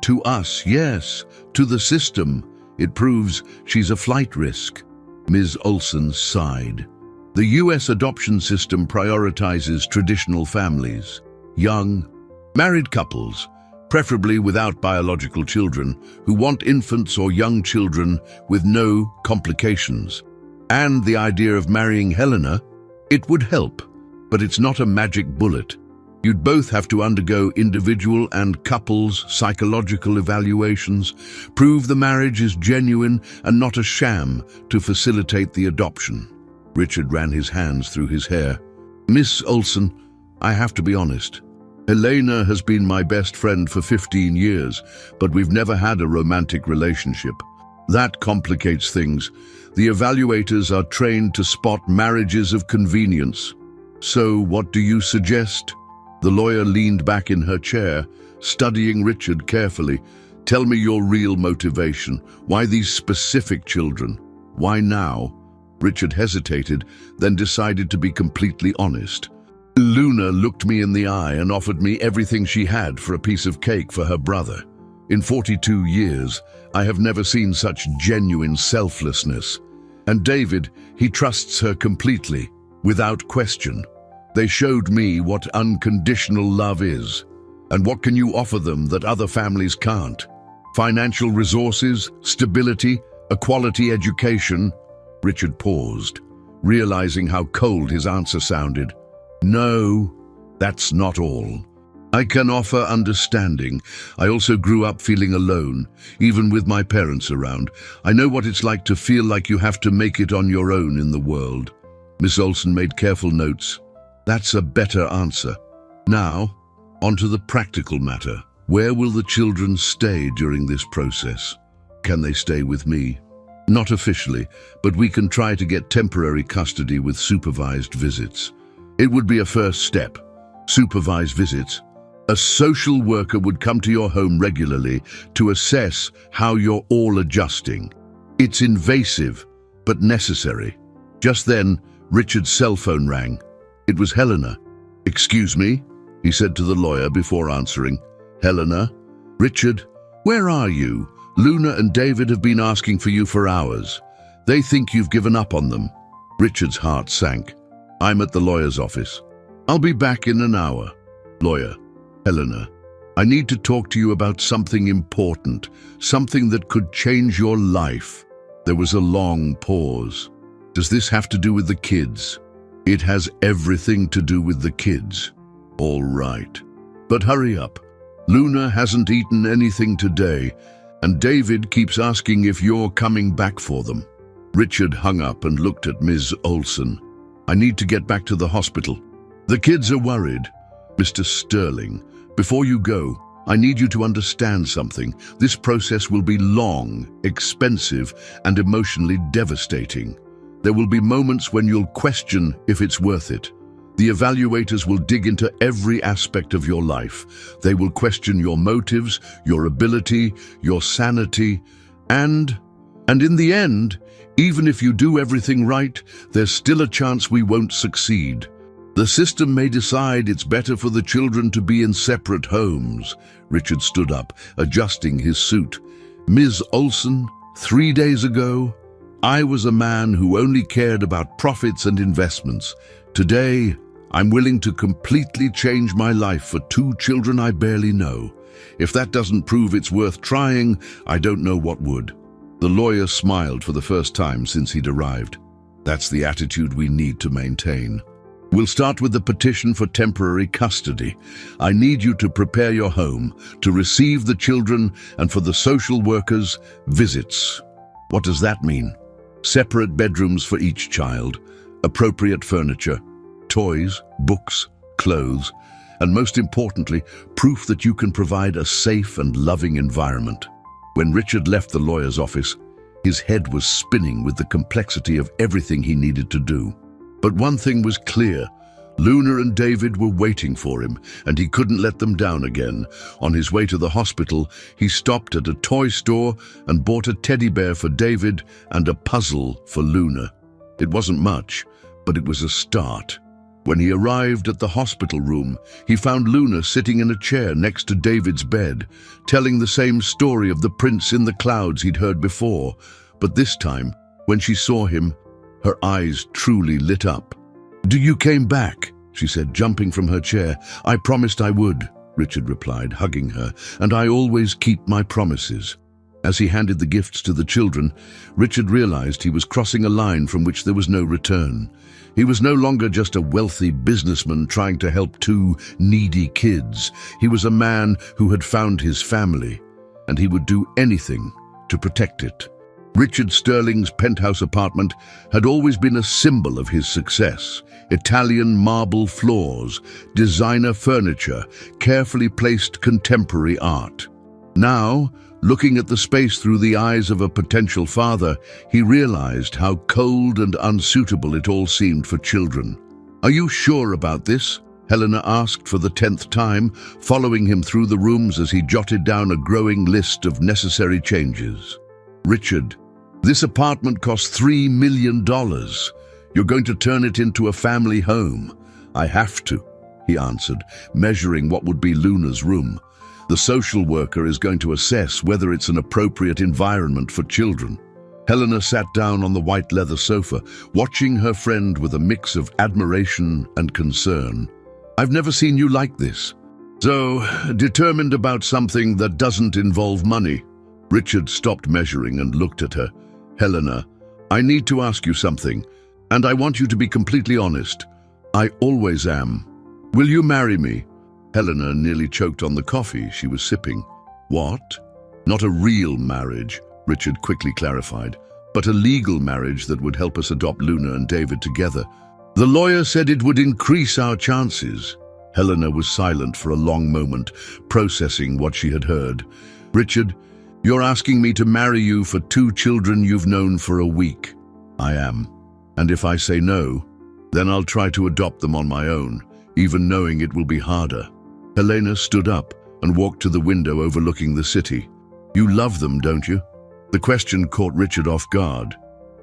To us, yes. To the system, it proves she's a flight risk." Ms. Olson sighed. "The U.S. adoption system prioritizes traditional families, young, married couples, preferably without biological children, who want infants or young children with no complications. And the idea of marrying Helena, it would help, but it's not a magic bullet. You'd both have to undergo individual and couples psychological evaluations, prove the marriage is genuine and not a sham to facilitate the adoption." Richard ran his hands through his hair. "Miss Olson, I have to be honest. Helena has been my best friend for 15 years, but we've never had a romantic relationship. That complicates things. The evaluators are trained to spot marriages of convenience. So what do you suggest?" The lawyer leaned back in her chair, studying Richard carefully. "Tell me your real motivation. Why these specific children? Why now? Richard hesitated, then decided to be completely honest. Luna looked me in the eye and offered me everything she had for a piece of cake for her brother. In 42 years, I have never seen such genuine selflessness. And David, he trusts her completely, without question. They showed me what unconditional love is. And what can you offer them that other families can't? Financial resources, stability, a quality education? Richard paused, realizing how cold his answer sounded. No, that's not all. I can offer understanding. I also grew up feeling alone, even with my parents around. I know what it's like to feel like you have to make it on your own in the world. Miss Olson made careful notes. That's a better answer. Now, onto the practical matter. Where will the children stay during this process? Can they stay with me? Not officially, but we can try to get temporary custody with supervised visits. It would be a first step. Supervised visits. A social worker would come to your home regularly to assess how you're all adjusting. It's invasive, but necessary. Just then, Richard's cell phone rang. It was Helena. "Excuse me?" he said to the lawyer before answering. "Helena? Richard, where are you? Luna and David have been asking for you for hours. They think you've given up on them." Richard's heart sank. "I'm at the lawyer's office. I'll be back in an hour." Lawyer: "Helena, I need to talk to you about something important, something that could change your life." There was a long pause. "Does this have to do with the kids?" "It has everything to do with the kids." "All right. But hurry up. Luna hasn't eaten anything today, and David keeps asking if you're coming back for them." Richard hung up and looked at Ms. Olson. "I need to get back to the hospital. The kids are worried." "Mr. Sterling, before you go, I need you to understand something. This process will be long, expensive, and emotionally devastating. There will be moments when you'll question if it's worth it. The evaluators will dig into every aspect of your life. They will question your motives, your ability, your sanity, and in the end, even if you do everything right, there's still a chance we won't succeed. The system may decide it's better for the children to be in separate homes." Richard stood up, adjusting his suit. "Ms. Olson, 3 days ago, I was a man who only cared about profits and investments. Today, I'm willing to completely change my life for 2 children I barely know. If that doesn't prove it's worth trying, I don't know what would." The lawyer smiled for the first time since he'd arrived. "That's the attitude we need to maintain. We'll start with the petition for temporary custody. I need you to prepare your home, to receive the children, and for the social workers, visits." "What does that mean?" "Separate bedrooms for each child, appropriate furniture, toys, books, clothes, and most importantly, proof that you can provide a safe and loving environment." When Richard left the lawyer's office, his head was spinning with the complexity of everything he needed to do. But one thing was clear. Luna and David were waiting for him, and he couldn't let them down again. On his way to the hospital, he stopped at a toy store and bought a teddy bear for David and a puzzle for Luna. It wasn't much, but it was a start. When he arrived at the hospital room, he found Luna sitting in a chair next to David's bed, telling the same story of the prince in the clouds he'd heard before. But this time, when she saw him, her eyes truly lit up. "You came back," she said, jumping from her chair. "I promised I would," Richard replied, hugging her, "and I always keep my promises." As he handed the gifts to the children, Richard realized he was crossing a line from which there was no return. He was no longer just a wealthy businessman trying to help 2 needy kids. He was a man who had found his family, and he would do anything to protect it. Richard Sterling's penthouse apartment had always been a symbol of his success. Italian marble floors, designer furniture, carefully placed contemporary art. Now, looking at the space through the eyes of a potential father, he realized how cold and unsuitable it all seemed for children. "Are you sure about this?" Helena asked for the 10th time, following him through the rooms as he jotted down a growing list of necessary changes. "Richard, This apartment costs $3 million. You're going to turn it into a family home. I have to, he answered, measuring what would be Luna's room. The social worker is going to assess whether it's an appropriate environment for children. Helena sat down on the white leather sofa, watching her friend with a mix of admiration and concern. I've never seen you like this. So, determined about something that doesn't involve money. Richard stopped measuring and looked at her. Helena, I need to ask you something, and I want you to be completely honest. I always am. Will you marry me? Helena nearly choked on the coffee she was sipping. What? Not a real marriage, Richard quickly clarified, but a legal marriage that would help us adopt Luna and David together. The lawyer said it would increase our chances. Helena was silent for a long moment, processing what she had heard. Richard, you're asking me to marry you for 2 children you've known for a week. I am. And if I say no, then I'll try to adopt them on my own, even knowing it will be harder. Helena stood up and walked to the window overlooking the city. You love them, don't you? The question caught Richard off guard.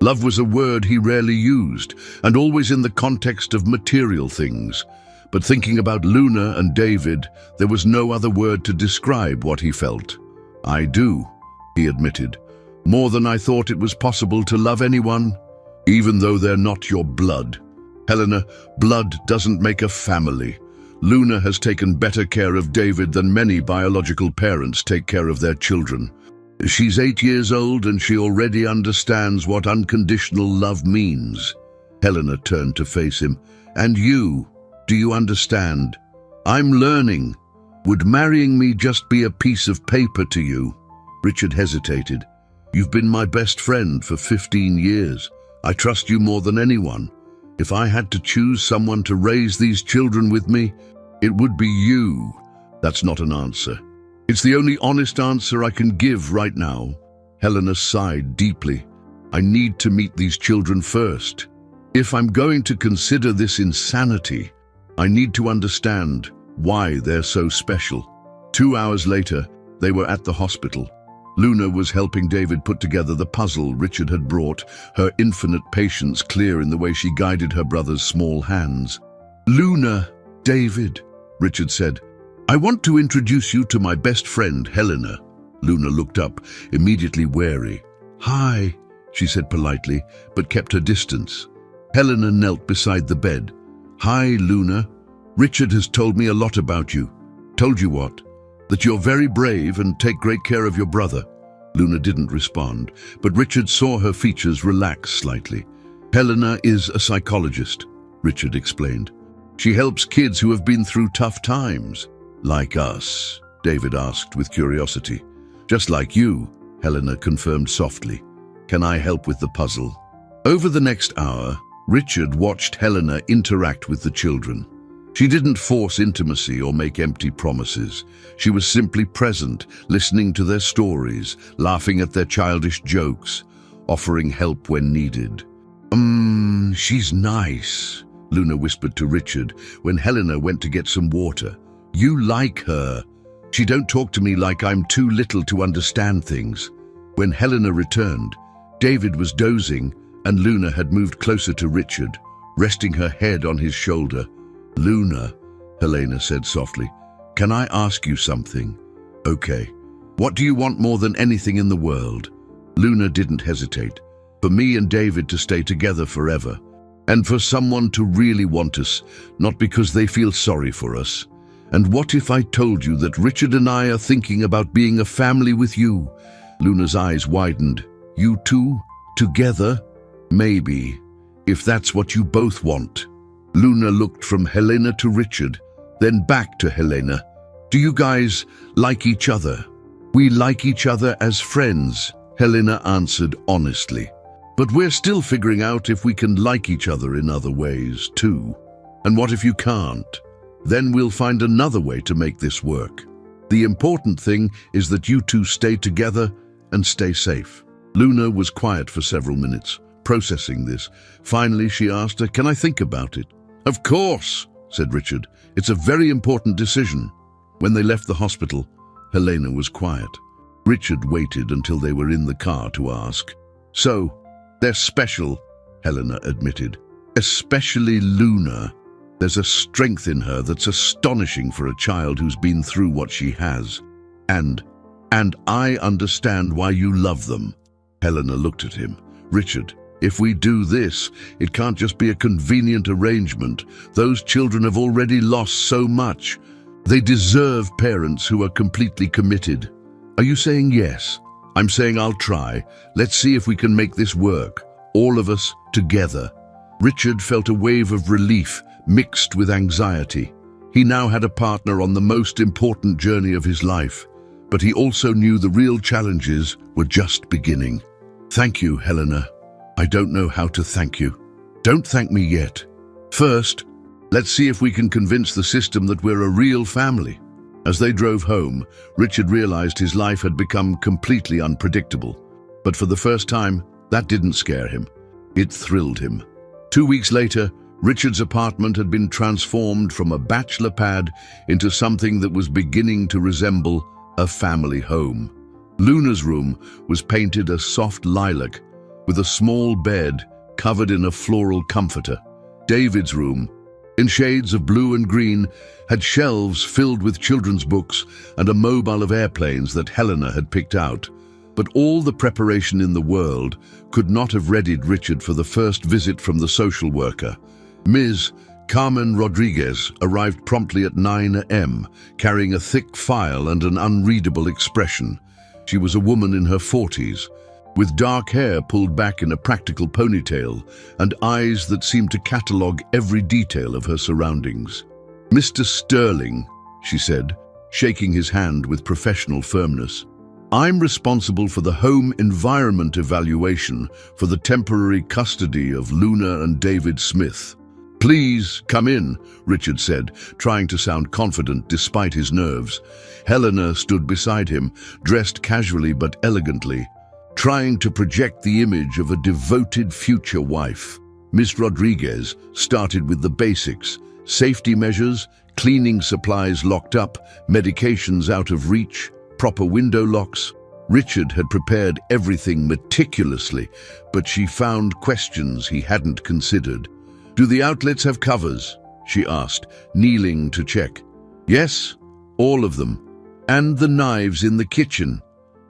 Love was a word he rarely used, and always in the context of material things. But thinking about Luna and David, there was no other word to describe what he felt. I do, he admitted. More than I thought it was possible to love anyone, even though they're not your blood. Helena, blood doesn't make a family. Luna has taken better care of David than many biological parents take care of their children. She's 8 years old and she already understands what unconditional love means. Helena turned to face him. And you, do you understand? I'm learning. Would marrying me just be a piece of paper to you? Richard hesitated. You've been my best friend for 15 years. I trust you more than anyone. If I had to choose someone to raise these children with me, it would be you. That's not an answer. It's the only honest answer I can give right now. Helena sighed deeply. I need to meet these children first. If I'm going to consider this insanity, I need to understand why they're so special. 2 hours later, they were at the hospital. Luna was helping David put together the puzzle Richard had brought, her infinite patience clear in the way she guided her brother's small hands. Luna, David, Richard said, I want to introduce you to my best friend, Helena. Luna looked up, immediately wary. Hi, she said politely, but kept her distance. Helena knelt beside the bed. Hi, Luna. Richard has told me a lot about you. Told you what? That you're very brave and take great care of your brother. Luna didn't respond, but Richard saw her features relax slightly. Helena is a psychologist, Richard explained. She helps kids who have been through tough times. Like us, David asked with curiosity. Just like you, Helena confirmed softly. Can I help with the puzzle? Over the next hour, Richard watched Helena interact with the children. She didn't force intimacy or make empty promises. She was simply present, listening to their stories, laughing at their childish jokes, offering help when needed. She's nice, Luna whispered to Richard when Helena went to get some water. You like her. She don't talk to me like I'm too little to understand things. When Helena returned, David was dozing and Luna had moved closer to Richard, resting her head on his shoulder. Luna, Helena said softly, can I ask you something? Okay. What do you want more than anything in the world? Luna didn't hesitate. For me and David to stay together forever. And for someone to really want us, not because they feel sorry for us. And what if I told you that Richard and I are thinking about being a family with you? Luna's eyes widened. You two? Together? Maybe. If that's what you both want. Luna looked from Helena to Richard, then back to Helena. Do you guys like each other? We like each other as friends, Helena answered honestly. But we're still figuring out if we can like each other in other ways, too. And what if you can't? Then we'll find another way to make this work. The important thing is that you two stay together and stay safe. Luna was quiet for several minutes, processing this. Finally, she asked her, can I think about it? Of course, said Richard. It's a very important decision. When they left the hospital, Helena was quiet. Richard waited until they were in the car to ask, So, they're special, Helena admitted. Especially Luna. There's a strength in her that's astonishing for a child who's been through what she has. And I understand why you love them. Helena looked at him. Richard, if we do this, it can't just be a convenient arrangement. Those children have already lost so much. They deserve parents who are completely committed. Are you saying yes? I'm saying I'll try. Let's see if we can make this work. All of us together. Richard felt a wave of relief mixed with anxiety. He now had a partner on the most important journey of his life, but he also knew the real challenges were just beginning. Thank you, Helena. I don't know how to thank you. Don't thank me yet. First, let's see if we can convince the system that we're a real family. As they drove home, Richard realized his life had become completely unpredictable. But for the first time, that didn't scare him. It thrilled him. 2 weeks later, Richard's apartment had been transformed from a bachelor pad into something that was beginning to resemble a family home. Luna's room was painted a soft lilac with a small bed covered in a floral comforter. David's room, in shades of blue and green, had shelves filled with children's books and a mobile of airplanes that Helena had picked out. But all the preparation in the world could not have readied Richard for the first visit from the social worker. Ms. Carmen Rodriguez arrived promptly at 9 a.m., carrying a thick file and an unreadable expression. She was a woman in her 40s, with dark hair pulled back in a practical ponytail and eyes that seemed to catalogue every detail of her surroundings. "Mr. Sterling," she said, shaking his hand with professional firmness, "I'm responsible for the home environment evaluation for the temporary custody of Luna and David Smith." "Please come in," Richard said, trying to sound confident despite his nerves. Helena stood beside him, dressed casually but elegantly, trying to project the image of a devoted future wife. Ms. Rodriguez started with the basics: safety measures, cleaning supplies locked up, medications out of reach, proper window locks. Richard had prepared everything meticulously, but she found questions he hadn't considered. "Do the outlets have covers?" she asked, kneeling to check. "Yes, all of them. And the knives in the kitchen,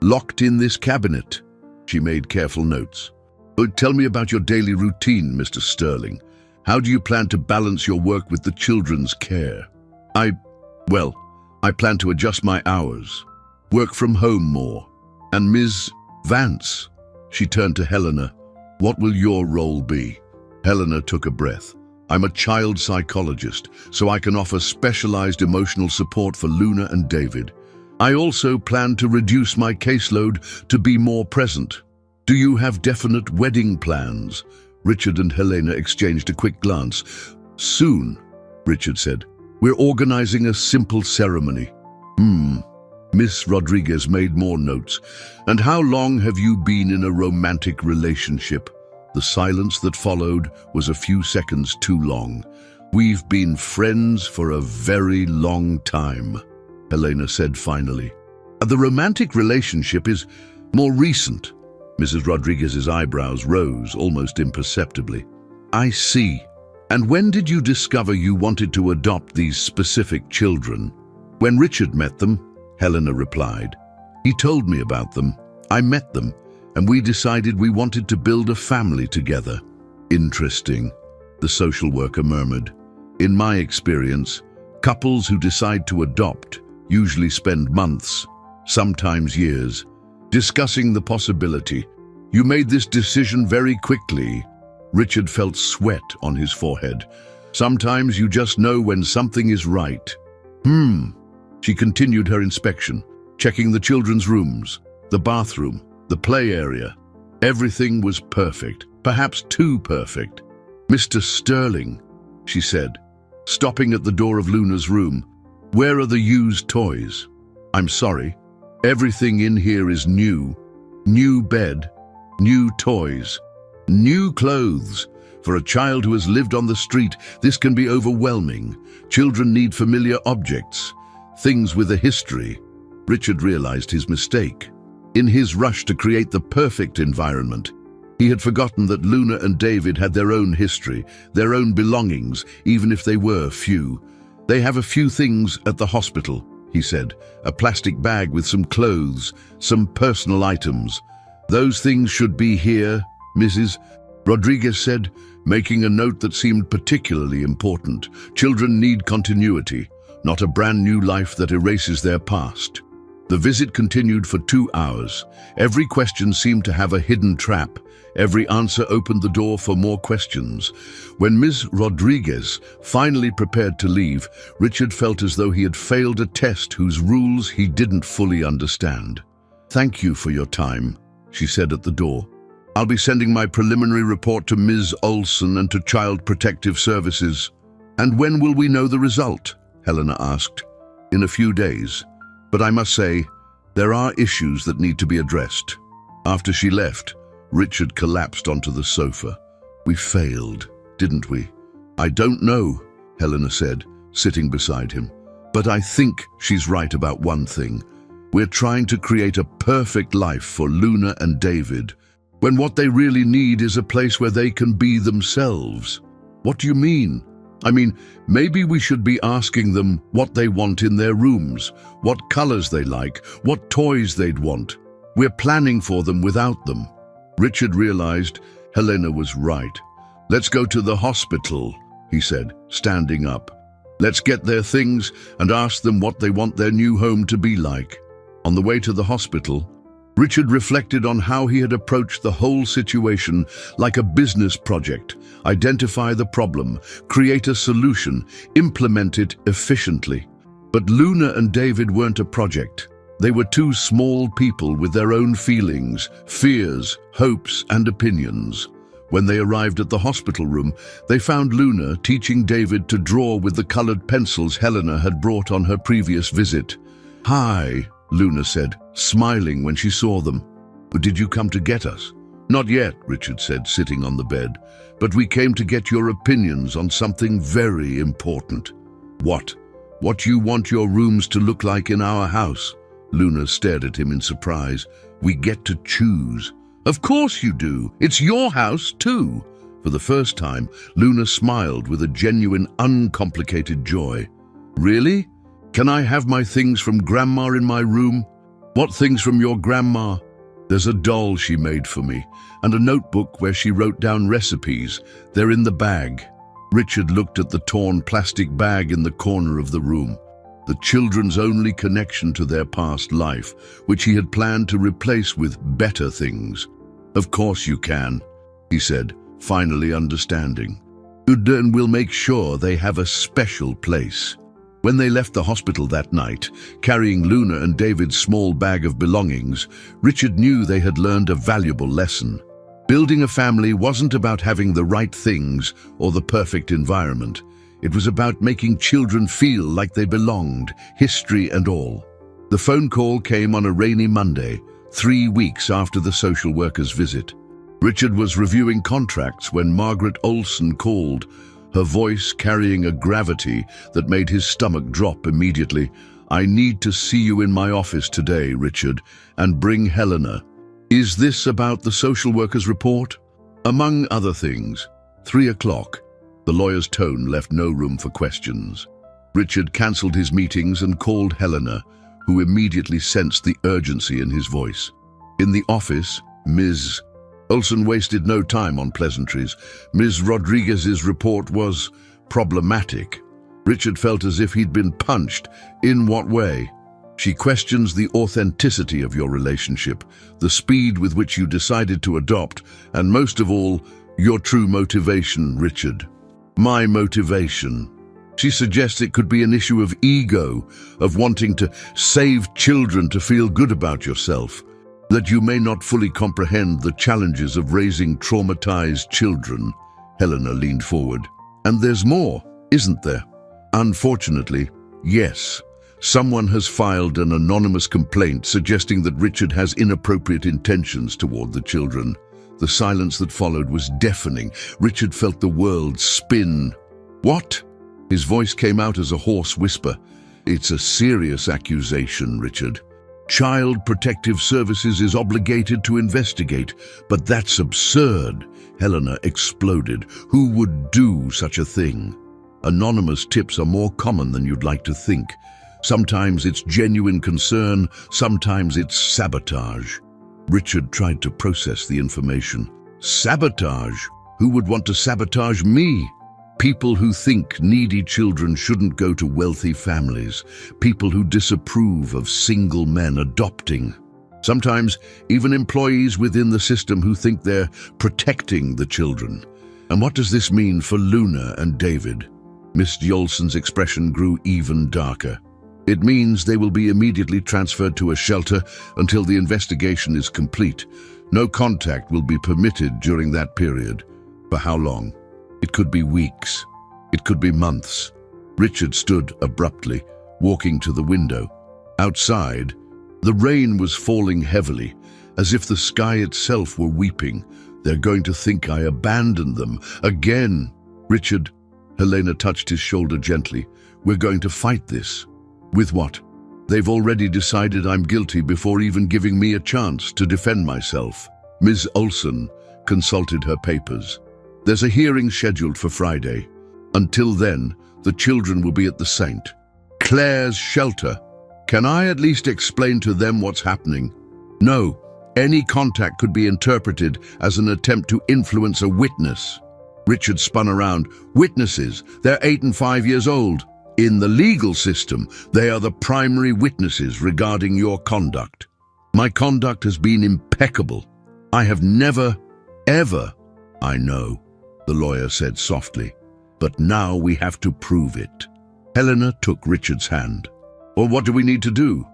locked in this cabinet." She made careful notes. "But tell me about your daily routine, Mr. Sterling. How do you plan to balance your work with the children's care?" I plan to adjust my hours, work from home more. And Ms. Vance," she turned to Helena, "what will your role be?" Helena took a breath. "I'm a child psychologist, so I can offer specialized emotional support for Luna and David. I also plan to reduce my caseload to be more present." "Do you have definite wedding plans?" Richard and Helena exchanged a quick glance. "Soon," Richard said. "We're organizing a simple ceremony." Miss Rodriguez made more notes. "And how long have you been in a romantic relationship?" The silence that followed was a few seconds too long. "We've been friends for a very long time," Helena said finally. "The romantic relationship is more recent." Mrs. Rodriguez's eyebrows rose almost imperceptibly. "I see. And when did you discover you wanted to adopt these specific children?" "When Richard met them," Helena replied. "He told me about them. I met them, and we decided we wanted to build a family together." "Interesting," the social worker murmured. "In my experience, couples who decide to adopt usually spend months, sometimes years, discussing the possibility. You made this decision very quickly." Richard felt sweat on his forehead. "Sometimes you just know when something is right." She continued her inspection, checking the children's rooms, the bathroom, the play area. Everything was perfect, perhaps too perfect. "Mr. Sterling," she said, stopping at the door of Luna's room, "where are the used toys?" "I'm sorry. Everything in here is new. New bed, new toys, new clothes. For a child who has lived on the street, this can be overwhelming. Children need familiar objects, things with a history." Richard realized his mistake. In his rush to create the perfect environment, He had forgotten that Luna and David had their own history, their own belongings, even if they were few. "They have a few things at the hospital," he said. "A plastic bag with some clothes, some personal items. Those things should be here, Mrs. Rodriguez said, making a note that seemed particularly important. Children need continuity, not a brand new life that erases their past. The visit continued for 2 hours. Every question seemed to have a hidden trap. Every answer opened the door for more questions. When Ms. Rodriguez finally prepared to leave, Richard felt as though he had failed a test whose rules he didn't fully understand. "Thank you for your time," she said at the door. "I'll be sending my preliminary report to Ms. Olson and to Child Protective Services." "And when will we know the result?" Helena asked. "In a few days. But I must say, there are issues that need to be addressed." After she left, Richard collapsed onto the sofa. "We failed, didn't we?" "I don't know," Helena said, sitting beside him. "But I think she's right about one thing. We're trying to create a perfect life for Luna and David, when what they really need is a place where they can be themselves." "What do you mean?" "I mean, maybe we should be asking them what they want in their rooms, what colors they like, what toys they'd want. We're planning for them without them." Richard realized Helena was right. "Let's go to the hospital," he said, standing up. "Let's get their things and ask them what they want their new home to be like." On the way to the hospital, Richard reflected on how he had approached the whole situation like a business project. Identify the problem, create a solution, implement it efficiently. But Luna and David weren't a project. They were two small people with their own feelings, fears, hopes, and opinions. When they arrived at the hospital room, they found Luna teaching David to draw with the colored pencils Helena had brought on her previous visit. "Hi," Luna said, smiling when she saw them. "Did you come to get us?" "Not yet," Richard said, sitting on the bed. "But we came to get your opinions on something very important." "What? What you want your rooms to look like in our house?" Luna stared at him in surprise. "We get to choose." "Of course you do. It's your house, too." For the first time, Luna smiled with a genuine, uncomplicated joy. "Really? Can I have my things from Grandma in my room?" "What things from your grandma?" "There's a doll she made for me, and a notebook where she wrote down recipes. They're in the bag." Richard looked at the torn plastic bag in the corner of the room. The children's only connection to their past life, which he had planned to replace with better things. "Of course you can," he said, finally understanding. "Then we'll make sure they have a special place." When they left the hospital that night, carrying Luna and David's small bag of belongings, Richard knew they had learned a valuable lesson. Building a family wasn't about having the right things or the perfect environment. It was about making children feel like they belonged, history and all. The phone call came on a rainy Monday, 3 weeks after the social worker's visit. Richard was reviewing contracts when Margaret Olson called, her voice carrying a gravity that made his stomach drop immediately. "I need to see you in my office today, Richard, and bring Helena." "Is this about the social worker's report?" "Among other things." 3 o'clock. The lawyer's tone left no room for questions. Richard cancelled his meetings and called Helena, who immediately sensed the urgency in his voice. In the office, Ms. Olson wasted no time on pleasantries. Ms. Rodriguez's report was problematic. Richard felt as if he'd been punched. "In what way?" "She questions the authenticity of your relationship, the speed with which you decided to adopt, and most of all, your true motivation, Richard." "My motivation?" "She suggests it could be an issue of ego, of wanting to save children to feel good about yourself, that you may not fully comprehend the challenges of raising traumatized children." Helena leaned forward. "And there's more, isn't there?" "Unfortunately, yes. Someone has filed an anonymous complaint suggesting that Richard has inappropriate intentions toward the children." The silence that followed was deafening. Richard felt the world spin. "What?" His voice came out as a hoarse whisper. "It's a serious accusation, Richard." Child Protective Services is obligated to investigate, but that's absurd. Helena exploded. Who would do such a thing? Anonymous tips are more common than you'd like to think. Sometimes it's genuine concern, sometimes it's sabotage. Richard tried to process the information. Sabotage? Who would want to sabotage me? People who think needy children shouldn't go to wealthy families. People who disapprove of single men adopting. Sometimes even employees within the system who think they're protecting the children. And what does this mean for Luna and David? Miss Yolson's expression grew even darker. It means they will be immediately transferred to a shelter until the investigation is complete. No contact will be permitted during that period. For how long? It could be weeks. It could be months. Richard stood abruptly, walking to the window. Outside, the rain was falling heavily, as if the sky itself were weeping. They're going to think I abandoned them. Again. Richard, Helena touched his shoulder gently. We're going to fight this. With what? They've already decided I'm guilty before even giving me a chance to defend myself. Ms. Olson consulted her papers. There's a hearing scheduled for Friday. Until then, the children will be at the St. Clair's shelter. Can I at least explain to them what's happening? No, any contact could be interpreted as an attempt to influence a witness. Richard spun around. Witnesses, they're 8 and 5 years old. In the legal system, they are the primary witnesses regarding your conduct. My conduct has been impeccable. I have never, ever, I know, the lawyer said softly, but now we have to prove it. Helena took Richard's hand. Well, what do we need to do?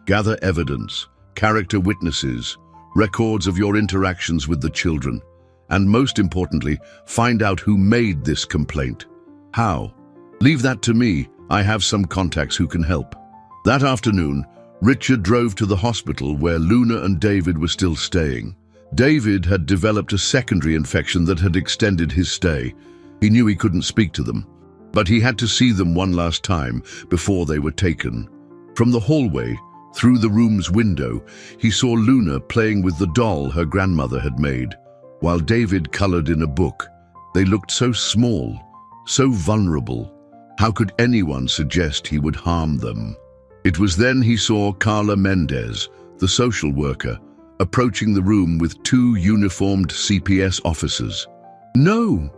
Gather evidence, character witnesses, records of your interactions with the children, and most importantly, find out who made this complaint. How? Leave that to me. I have some contacts who can help. That afternoon, Richard drove to the hospital where Luna and David were still staying. David had developed a secondary infection that had extended his stay. He knew he couldn't speak to them, but he had to see them one last time before they were taken. From the hallway, through the room's window, he saw Luna playing with the doll her grandmother had made, while David colored in a book. They looked so small, so vulnerable. How could anyone suggest he would harm them? It was then he saw Carla Mendez, the social worker, approaching the room with 2 uniformed CPS officers. No,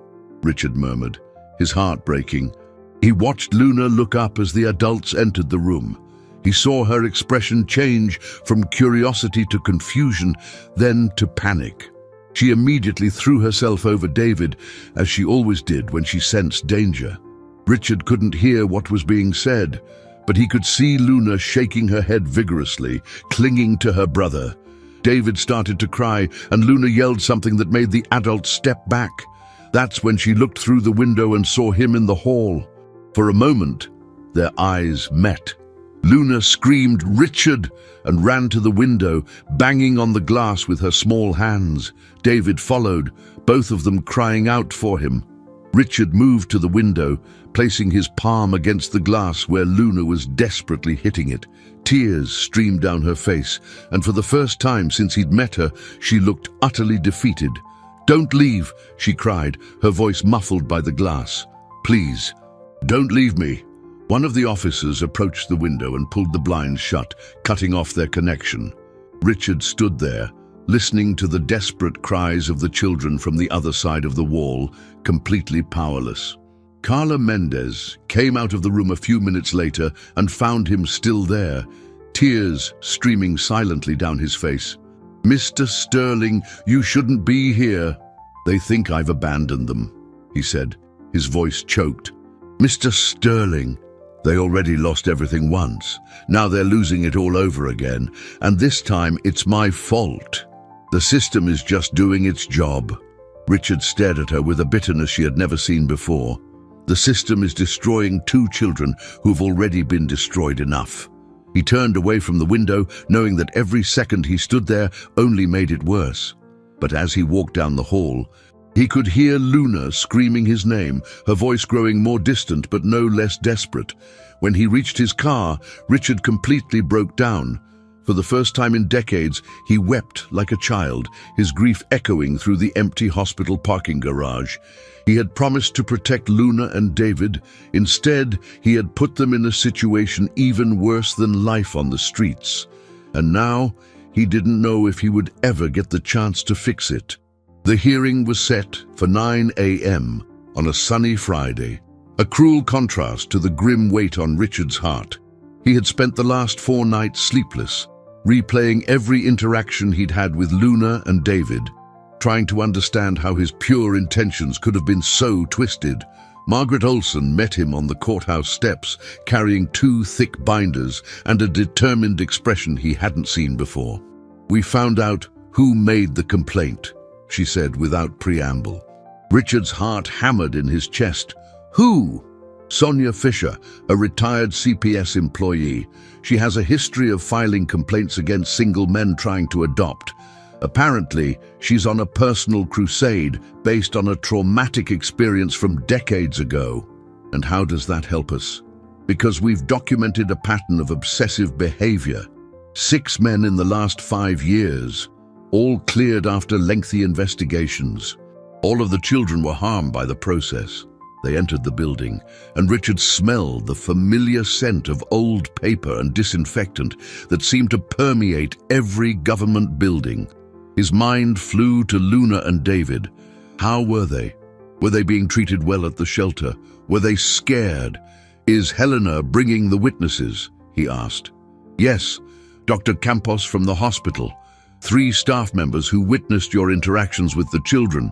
Richard murmured, his heart breaking. He watched Luna look up as the adults entered the room. He saw her expression change from curiosity to confusion, then to panic. She immediately threw herself over David, as she always did when she sensed danger. Richard couldn't hear what was being said, but he could see Luna shaking her head vigorously, clinging to her brother. David started to cry, and Luna yelled something that made the adults step back. That's when she looked through the window and saw him in the hall. For a moment, their eyes met. Luna screamed, "Richard!" and ran to the window, banging on the glass with her small hands. David followed, both of them crying out for him. Richard moved to the window, placing his palm against the glass where Luna was desperately hitting it. Tears streamed down her face, and for the first time since he'd met her, she looked utterly defeated. "Don't leave," she cried, her voice muffled by the glass. "Please, don't leave me." One of the officers approached the window and pulled the blinds shut, cutting off their connection. Richard stood there, listening to the desperate cries of the children from the other side of the wall, completely powerless. Carla Mendez came out of the room a few minutes later and found him still there, tears streaming silently down his face. "Mr. Sterling, you shouldn't be here." "They think I've abandoned them," he said, his voice choked. "Mr. Sterling, they already lost everything once. Now they're losing it all over again, and this time it's my fault. The system is just doing its job." Richard stared at her with a bitterness she had never seen before. The system is destroying 2 children who've already been destroyed enough. He turned away from the window, knowing that every second he stood there only made it worse. But as he walked down the hall, he could hear Luna screaming his name, her voice growing more distant but no less desperate. When he reached his car, Richard completely broke down. For the first time in decades, he wept like a child, his grief echoing through the empty hospital parking garage. He had promised to protect Luna and David. Instead, he had put them in a situation even worse than life on the streets. And now, he didn't know if he would ever get the chance to fix it. The hearing was set for 9 a.m. on a sunny Friday, a cruel contrast to the grim weight on Richard's heart. He had spent the last 4 nights sleepless, replaying every interaction he'd had with Luna and David, trying to understand how his pure intentions could have been so twisted. Margaret Olson met him on the courthouse steps, carrying 2 thick binders and a determined expression he hadn't seen before. "We found out who made the complaint," she said without preamble. Richard's heart hammered in his chest. "Who?" "Sonia Fisher, a retired CPS employee. She has a history of filing complaints against single men trying to adopt. Apparently, she's on a personal crusade based on a traumatic experience from decades ago." "And how does that help us?" "Because we've documented a pattern of obsessive behavior. 6 men in the last 5 years, all cleared after lengthy investigations. All of the children were harmed by the process." They entered the building, and Richard smelled the familiar scent of old paper and disinfectant that seemed to permeate every government building. His mind flew to Luna and David. How were they? Were they being treated well at the shelter? Were they scared? "Is Helena bringing the witnesses?" he asked. "Yes, Dr. Campos from the hospital. 3 staff members who witnessed your interactions with the children.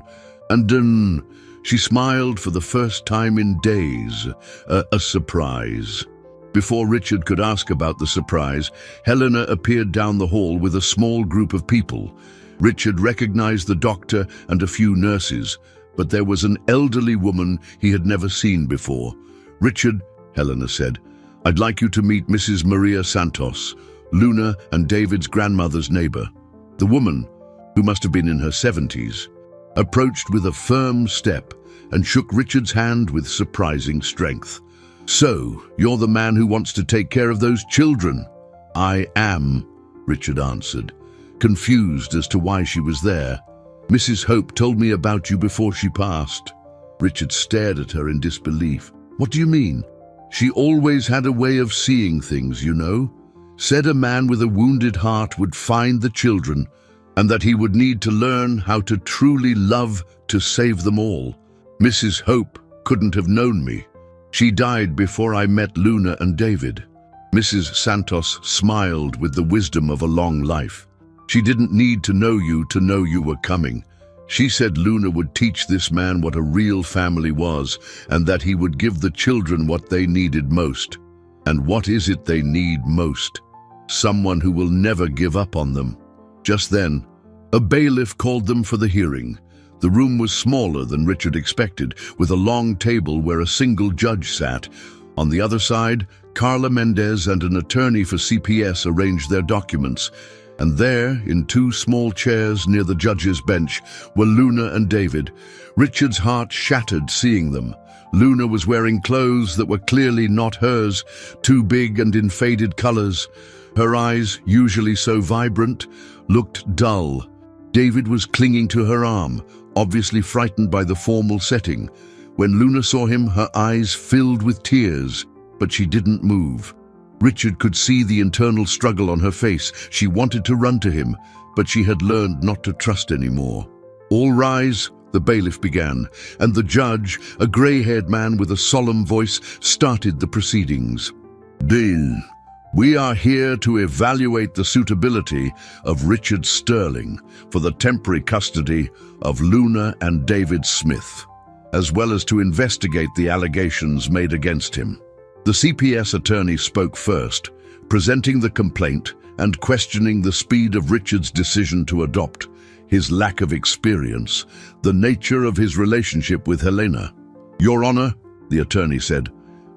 And she smiled for the first time in days. A surprise." Before Richard could ask about the surprise, Helena appeared down the hall with a small group of people. Richard recognized the doctor and a few nurses, but there was an elderly woman he had never seen before. "Richard," Helena said, "I'd like you to meet Mrs. Maria Santos, Luna and David's grandmother's neighbor." The woman, who must have been in her 70s, approached with a firm step and shook Richard's hand with surprising strength. "So, you're the man who wants to take care of those children?" "I am," Richard answered, confused as to why she was there. "Mrs. Hope told me about you before she passed." Richard stared at her in disbelief. "What do you mean?" "She always had a way of seeing things, you know. Said a man with a wounded heart would find the children, and that he would need to learn how to truly love to save them all. Mrs. Hope couldn't have known me. She died before I met Luna and David." Mrs. Santos smiled with the wisdom of a long life. "She didn't need to know you were coming. She said Luna would teach this man what a real family was, and that he would give the children what they needed most. And what is it they need most? Someone who will never give up on them." Just then, a bailiff called them for the hearing. The room was smaller than Richard expected, with a long table where a single judge sat. On the other side, Carla Mendez and an attorney for CPS arranged their documents. And there, in 2 small chairs near the judge's bench, were Luna and David. Richard's heart shattered seeing them. Luna was wearing clothes that were clearly not hers, too big and in faded colors. Her eyes, usually so vibrant, looked dull. David was clinging to her arm, obviously frightened by the formal setting. When Luna saw him, her eyes filled with tears, but she didn't move. Richard could see the internal struggle on her face. She wanted to run to him, but she had learned not to trust anymore. "All rise," the bailiff began, and the judge, a gray-haired man with a solemn voice, started the proceedings. "Dean, we are here to evaluate the suitability of Richard Sterling for the temporary custody of Luna and David Smith, as well as to investigate the allegations made against him." The CPS attorney spoke first, presenting the complaint and questioning the speed of Richard's decision to adopt, his lack of experience, the nature of his relationship with Helena. "Your Honor," the attorney said,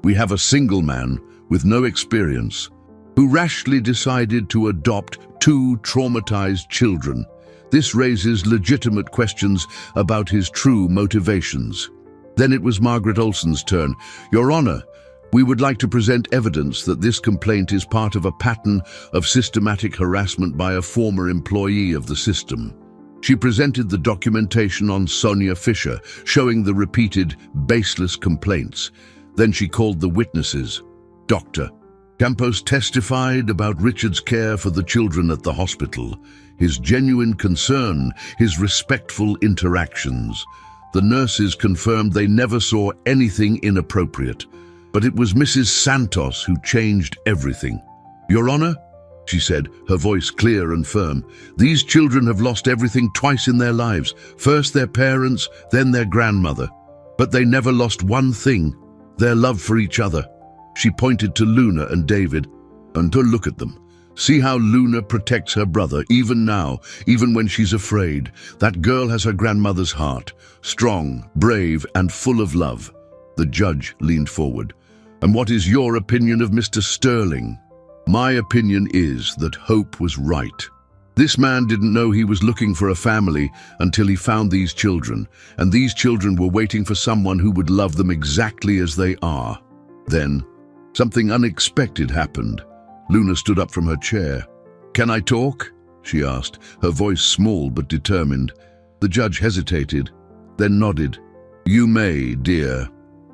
"we have a single man with no experience who rashly decided to adopt 2 traumatized children. This raises legitimate questions about his true motivations." Then it was Margaret Olson's turn. "Your Honor, We would like to present evidence that this complaint is part of a pattern of systematic harassment by a former employee of the system. She presented the documentation on Sonia Fisher, showing the repeated, baseless complaints. Then she called the witnesses. Dr. Campos testified about Richard's care for the children at the hospital, his genuine concern, his respectful interactions. The nurses confirmed they never saw anything inappropriate, but it was Mrs. Santos who changed everything. Your Honor, she said, her voice clear and firm, these children have lost everything twice in their lives, first their parents, then their grandmother. But they never lost one thing, their love for each other. She pointed to Luna and David, and to look at them. See how Luna protects her brother, even now, even when she's afraid. That girl has her grandmother's heart, strong, brave, and full of love. The judge leaned forward. And what is your opinion of Mr. Sterling? My opinion is that Hope was right. This man didn't know he was looking for a family until he found these children, and these children were waiting for someone who would love them exactly as they are. Then, something unexpected happened. Luna stood up from her chair. Can I talk? She asked, her voice small but determined. The judge hesitated, then nodded. You may, dear.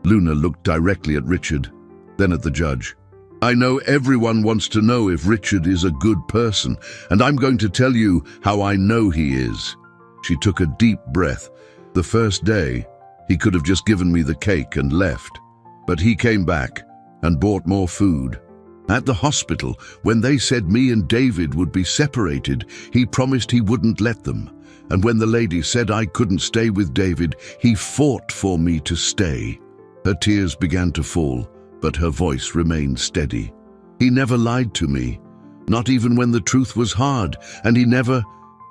Luna looked directly at Richard, then at the judge. I know everyone wants to know if Richard is a good person, and I'm going to tell you how I know he is. She took a deep breath. The first day, he could have just given me the cake and left. But he came back and bought more food. At the hospital, when they said me and David would be separated, he promised he wouldn't let them. And when the lady said I couldn't stay with David, he fought for me to stay. Her tears began to fall, but her voice remained steady. He never lied to me, not even when the truth was hard, and he never,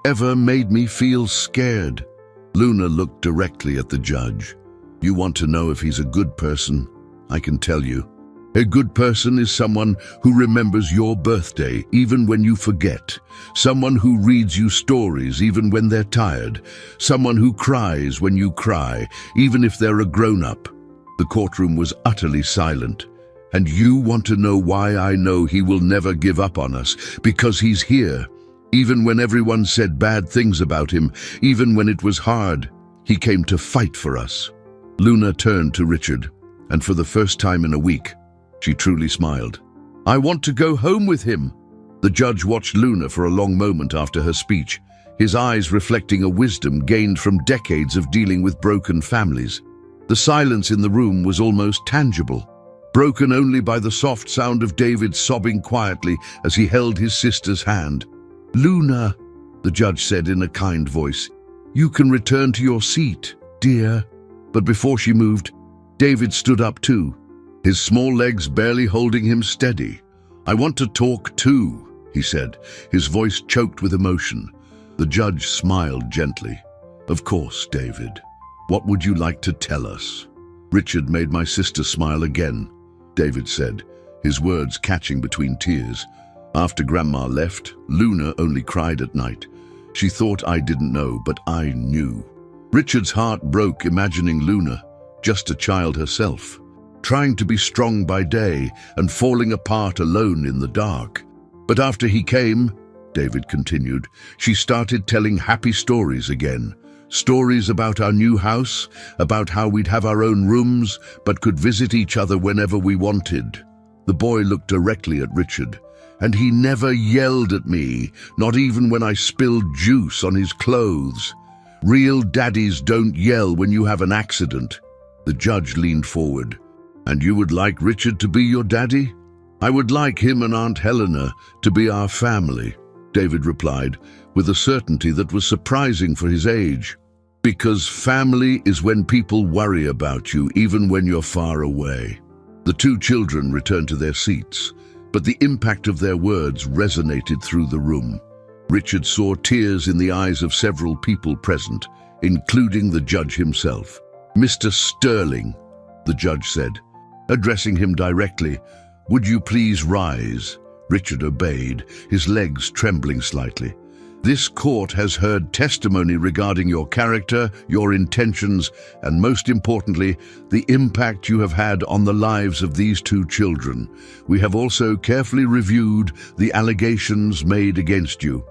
ever made me feel scared. Luna looked directly at the judge. You want to know if he's a good person? I can tell you. A good person is someone who remembers your birthday even when you forget. Someone who reads you stories even when they're tired. Someone who cries when you cry, even if they're a grown-up. The courtroom was utterly silent. And you want to know why I know he will never give up on us? Because he's here. Even when everyone said bad things about him, even when it was hard, he came to fight for us. Luna turned to Richard, and for the first time in a week, she truly smiled. I want to go home with him. The judge watched Luna for a long moment after her speech, his eyes reflecting a wisdom gained from decades of dealing with broken families. The silence in the room was almost tangible, broken only by the soft sound of David sobbing quietly as he held his sister's hand. Luna, the judge said in a kind voice, you can return to your seat, dear. But before she moved, David stood up too, his small legs barely holding him steady. I want to talk too, he said, his voice choked with emotion. The judge smiled gently. Of course, David. What would you like to tell us? Richard made my sister smile again, David said, his words catching between tears. After Grandma left, Luna only cried at night. She thought I didn't know, but I knew. Richard's heart broke imagining Luna, just a child herself, trying to be strong by day and falling apart alone in the dark. But after he came, David continued, she started telling happy stories again. Stories about our new house, about how we'd have our own rooms, but could visit each other whenever we wanted. The boy looked directly at Richard, and he never yelled at me, not even when I spilled juice on his clothes. Real daddies don't yell when you have an accident. The judge leaned forward. And you would like Richard to be your daddy? I would like him and Aunt Helena to be our family, David replied, with a certainty that was surprising for his age. Because family is when people worry about you, even when you're far away. The two children returned to their seats, but the impact of their words resonated through the room. Richard saw tears in the eyes of several people present, including the judge himself. Mr. Sterling, the judge said, addressing him directly, would you please rise? Richard obeyed, his legs trembling slightly. This court has heard testimony regarding your character, your intentions, and most importantly, the impact you have had on the lives of these two children. We have also carefully reviewed the allegations made against you."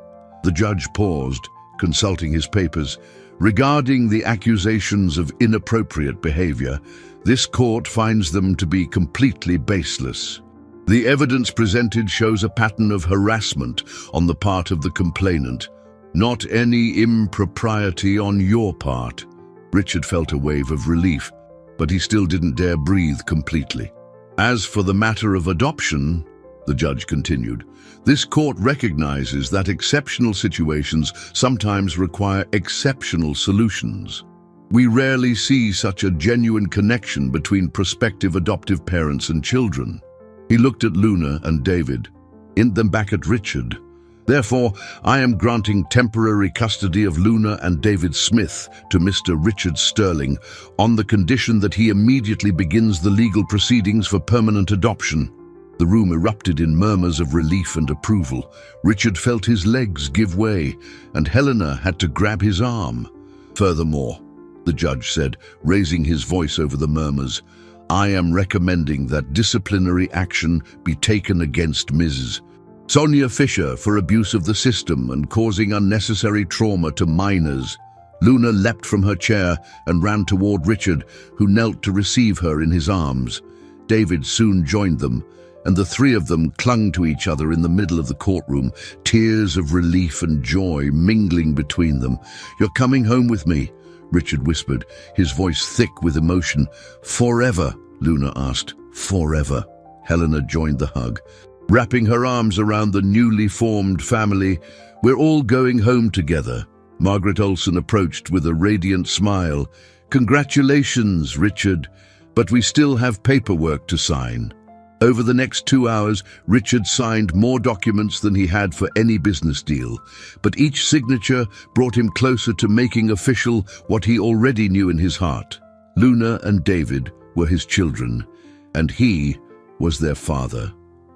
The judge paused, consulting his papers. "Regarding the accusations of inappropriate behavior, this court finds them to be completely baseless. The evidence presented shows a pattern of harassment on the part of the complainant, not any impropriety on your part." Richard felt a wave of relief, but he still didn't dare breathe completely. "As for the matter of adoption," the judge continued, "this court recognizes that exceptional situations sometimes require exceptional solutions. We rarely see such a genuine connection between prospective adoptive parents and children." He looked at Luna and David, then back at Richard. "Therefore, I am granting temporary custody of Luna and David Smith to Mr. Richard Sterling on the condition that he immediately begins the legal proceedings for permanent adoption." The room erupted in murmurs of relief and approval. Richard felt his legs give way, and Helena had to grab his arm. "Furthermore," the judge said, raising his voice over the murmurs, "I am recommending that disciplinary action be taken against Ms. Sonia Fisher for abuse of the system and causing unnecessary trauma to minors." Luna leapt from her chair and ran toward Richard, who knelt to receive her in his arms. David soon joined them, and the three of them clung to each other in the middle of the courtroom, tears of relief and joy mingling between them. "You're coming home with me," Richard whispered, his voice thick with emotion. "Forever?" Luna asked. "Forever." Helena joined the hug, wrapping her arms around the newly formed family. "We're all going home together." Margaret Olson approached with a radiant smile. "Congratulations, Richard, but we still have paperwork to sign." Over the next 2 hours, Richard signed more documents than he had for any business deal, but each signature brought him closer to making official what he already knew in his heart. Luna and David were his children, and he was their father.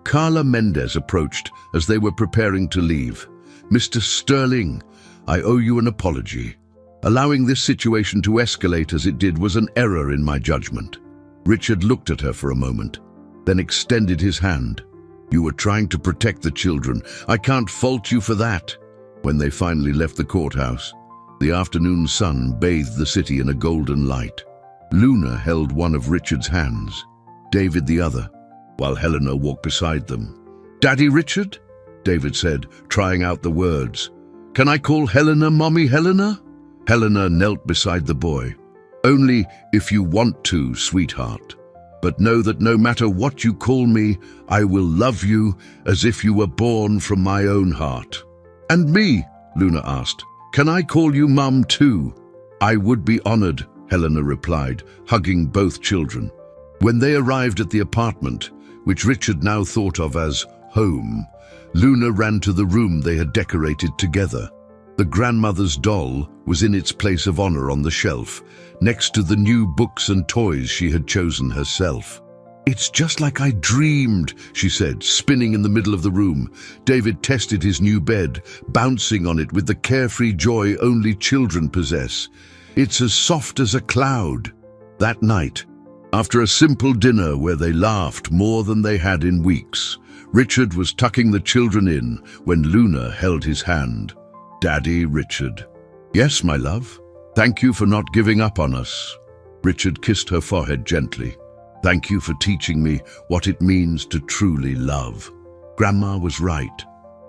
Carla Mendez approached as they were preparing to leave. "Mr. Sterling, I owe you an apology. Allowing this situation to escalate as it did was an error in my judgment." Richard looked at her for a moment, then extended his hand. "You were trying to protect the children. I can't fault you for that." When they finally left the courthouse, the afternoon sun bathed the city in a golden light. Luna held one of Richard's hands, David the other, while Helena walked beside them. "Daddy Richard?" David said, trying out the words. "Can I call Helena Mommy Helena?" Helena knelt beside the boy. "Only if you want to, sweetheart. But know that no matter what you call me, I will love you as if you were born from my own heart." "And me?" Luna asked. "Can I call you Mum too?" "I would be honored," Helena replied, hugging both children. When they arrived at the apartment, which Richard now thought of as home, Luna ran to the room they had decorated together. The grandmother's doll was in its place of honor on the shelf, next to the new books and toys she had chosen herself. "It's just like I dreamed," she said, spinning in the middle of the room. David tested his new bed, bouncing on it with the carefree joy only children possess. "It's as soft as a cloud." That night, after a simple dinner where they laughed more than they had in weeks, Richard was tucking the children in when Luna held his hand. "Daddy, Richard." "Yes, my love. Thank you for not giving up on us." Richard kissed her forehead gently. "Thank you for teaching me what it means to truly love." "Grandma was right,"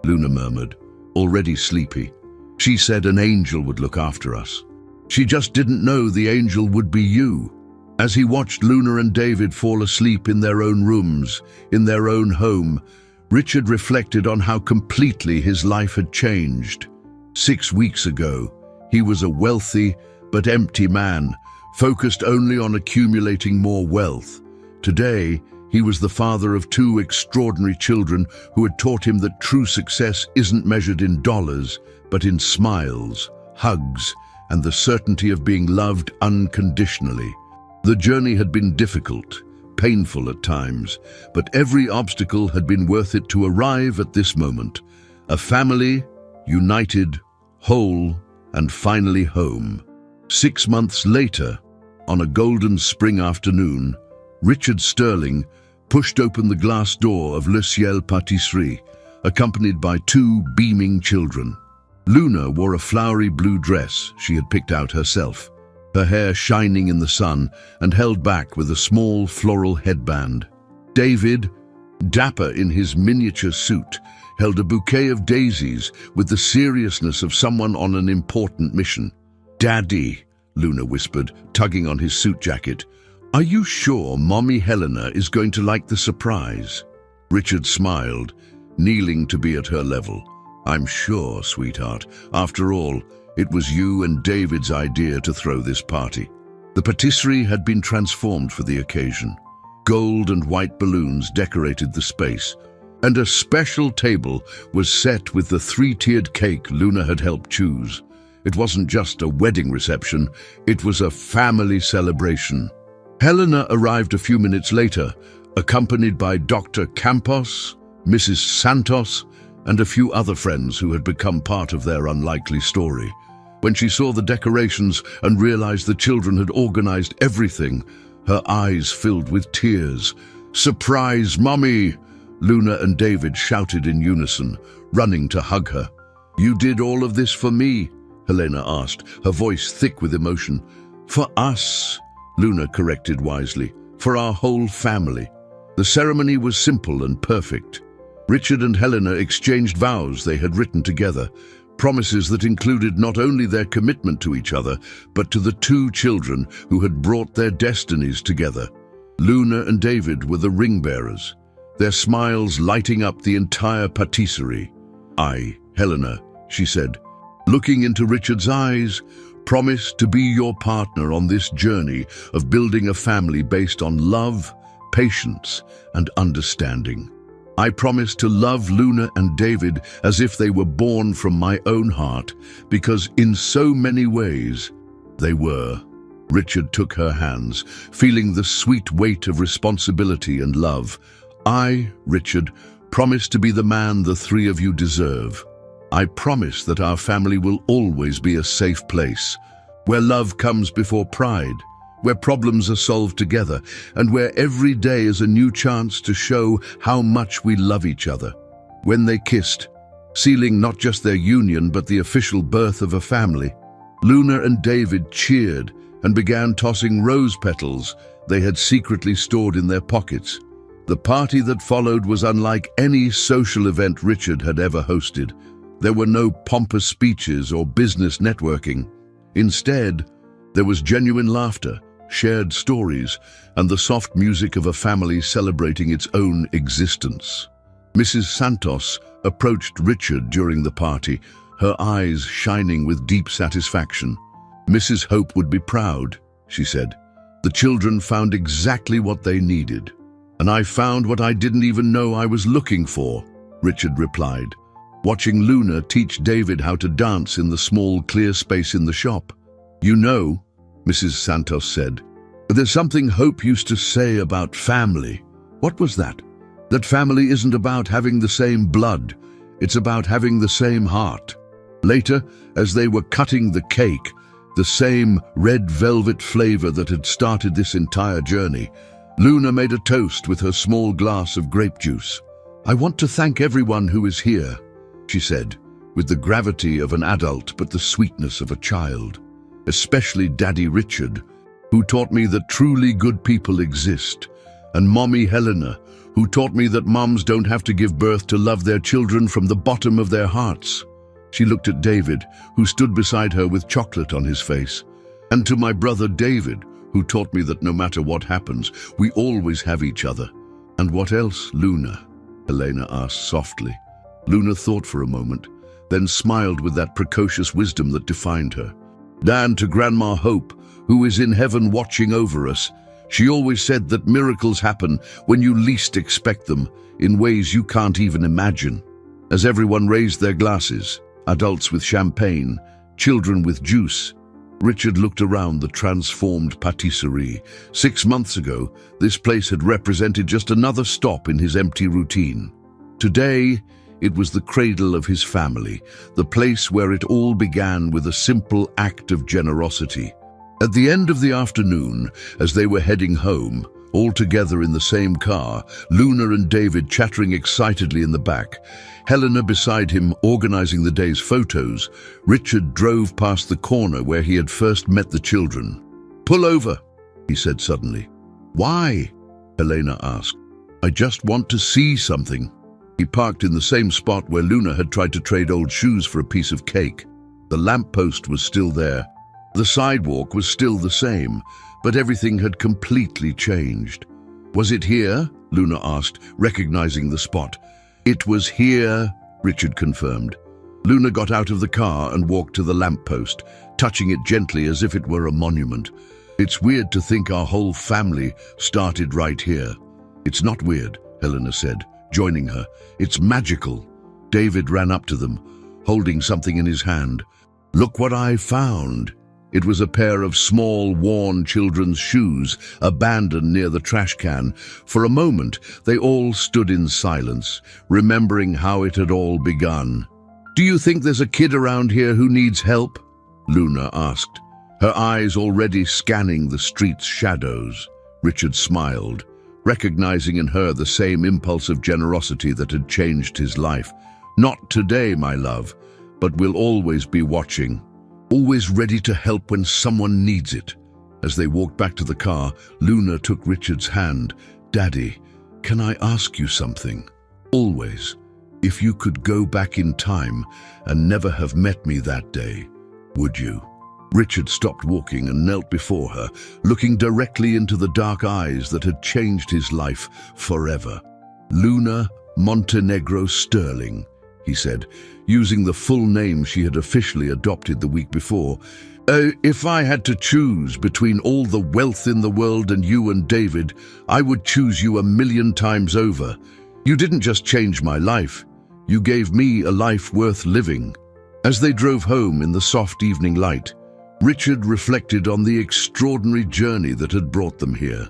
Luna murmured, already sleepy. "She said an angel would look after us. She just didn't know the angel would be you." As he watched Luna and David fall asleep in their own rooms, in their own home, Richard reflected on how completely his life had changed. 6 weeks ago, he was a wealthy but empty man, focused only on accumulating more wealth. Today, he was the father of 2 extraordinary children who had taught him that true success isn't measured in dollars, but in smiles, hugs, and the certainty of being loved unconditionally. The journey had been difficult, painful at times, but every obstacle had been worth it to arrive at this moment. A family, united, whole, and finally home. 6 months later, on a golden spring afternoon, Richard Sterling pushed open the glass door of Le Ciel Pâtisserie, accompanied by 2 beaming children. Luna wore a flowery blue dress she had picked out herself, her hair shining in the sun and held back with a small floral headband. David, dapper in his miniature suit, held a bouquet of daisies with the seriousness of someone on an important mission. "Daddy," Luna whispered, tugging on his suit jacket, "are you sure Mommy Helena is going to like the surprise?" Richard smiled, kneeling to be at her level. "I'm sure, sweetheart. After all, it was you and David's idea to throw this party." The patisserie had been transformed for the occasion. Gold and white balloons decorated the space, and a special table was set with the 3-tiered cake Luna had helped choose. It wasn't just a wedding reception, it was a family celebration. Helena arrived a few minutes later, accompanied by Dr. Campos, Mrs. Santos, and a few other friends who had become part of their unlikely story. When she saw the decorations and realized the children had organized everything, her eyes filled with tears. "Surprise, Mommy!" Luna and David shouted in unison, running to hug her. "You did all of this for me?" Helena asked, her voice thick with emotion. "For us," Luna corrected wisely, "for our whole family." The ceremony was simple and perfect. Richard and Helena exchanged vows they had written together, promises that included not only their commitment to each other, but to the 2 children who had brought their destinies together. Luna and David were the ring-bearers, their smiles lighting up the entire patisserie. "I, Helena," she said, looking into Richard's eyes, "promise to be your partner on this journey of building a family based on love, patience, and understanding. I promise to love Luna and David as if they were born from my own heart, because in so many ways they were." Richard took her hands, feeling the sweet weight of responsibility and love. "I, Richard, promise to be the man the 3 of you deserve. I promise that our family will always be a safe place, where love comes before pride, where problems are solved together, and where every day is a new chance to show how much we love each other." When they kissed, sealing not just their union but the official birth of a family, Luna and David cheered and began tossing rose petals they had secretly stored in their pockets. The party that followed was unlike any social event Richard had ever hosted. There were no pompous speeches or business networking. Instead, there was genuine laughter, shared stories, and the soft music of a family celebrating its own existence. Mrs. Santos approached Richard during the party, her eyes shining with deep satisfaction. "Mrs. Hope would be proud," she said. "The children found exactly what they needed. And I found what I didn't even know I was looking for," Richard replied, watching Luna teach David how to dance in the small, clear space in the shop. "You know," Mrs. Santos said, "there's something Hope used to say about family." "What was that?" "That family isn't about having the same blood, it's about having the same heart." Later, as they were cutting the cake, the same red velvet flavor that had started this entire journey, Luna made a toast with her small glass of grape juice. "I want to thank everyone who is here," she said, with the gravity of an adult but the sweetness of a child. "Especially Daddy Richard, who taught me that truly good people exist, and Mommy Helena, who taught me that moms don't have to give birth to love their children from the bottom of their hearts." She looked at David, who stood beside her with chocolate on his face. "And to my brother David, who taught me that no matter what happens, we always have each other." "And what else, Luna?" Helena asked softly. Luna thought for a moment, then smiled with that precocious wisdom that defined her. "Dan, to Grandma Hope, who is in heaven watching over us. She always said that miracles happen when you least expect them, in ways you can't even imagine." As everyone raised their glasses, adults with champagne, children with juice, Richard looked around the transformed patisserie. 6 months ago, this place had represented just another stop in his empty routine. Today, It was the cradle of his family, the place where it all began with a simple act of generosity. At the end of the afternoon, as they were heading home, all together in the same car, Luna and David chattering excitedly in the back, Helena beside him organizing the day's photos, Richard drove past the corner where he had first met the children. "Pull over," he said suddenly. "Why?" Helena asked. "I just want to see something." He parked in the same spot where Luna had tried to trade old shoes for a piece of cake. The lamppost was still there. The sidewalk was still the same, but everything had completely changed. "Was it here?" Luna asked, recognizing the spot. "It was here," Richard confirmed. Luna got out of the car and walked to the lamppost, touching it gently as if it were a monument. "It's weird to think our whole family started right here." "It's not weird," Helena said, joining her. "It's magical." David ran up to them, holding something in his hand. "Look what I found." It was a pair of small, worn children's shoes, abandoned near the trash can. For a moment, they all stood in silence, remembering how it had all begun. "Do you think there's a kid around here who needs help?" Luna asked, her eyes already scanning the street's shadows. Richard smiled, recognizing in her the same impulse of generosity that had changed his life. "Not today, my love, but we'll always be watching. Always ready to help when someone needs it." As they walked back to the car, Luna took Richard's hand. "Daddy, can I ask you something? Always. If you could go back in time and never have met me that day, would you?" Richard stopped walking and knelt before her, looking directly into the dark eyes that had changed his life forever. "Luna Montenegro Sterling," he said, using the full name she had officially adopted the week before. If I had to choose between all the wealth in the world and you and David, I would choose you 1,000,000 times over. You didn't just change my life, you gave me a life worth living." As they drove home in the soft evening light, Richard reflected on the extraordinary journey that had brought them here.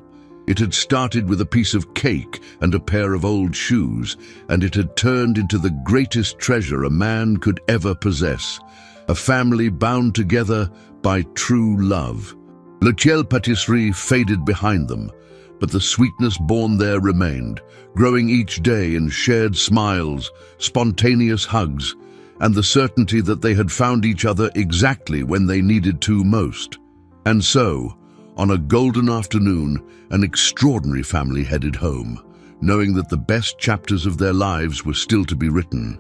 It had started with a piece of cake and a pair of old shoes, and it had turned into the greatest treasure a man could ever possess, a family bound together by true love. Le Ciel Patisserie faded behind them, but the sweetness born there remained, growing each day in shared smiles, spontaneous hugs, and the certainty that they had found each other exactly when they needed to most. And so, on a golden afternoon, an extraordinary family headed home, knowing that the best chapters of their lives were still to be written.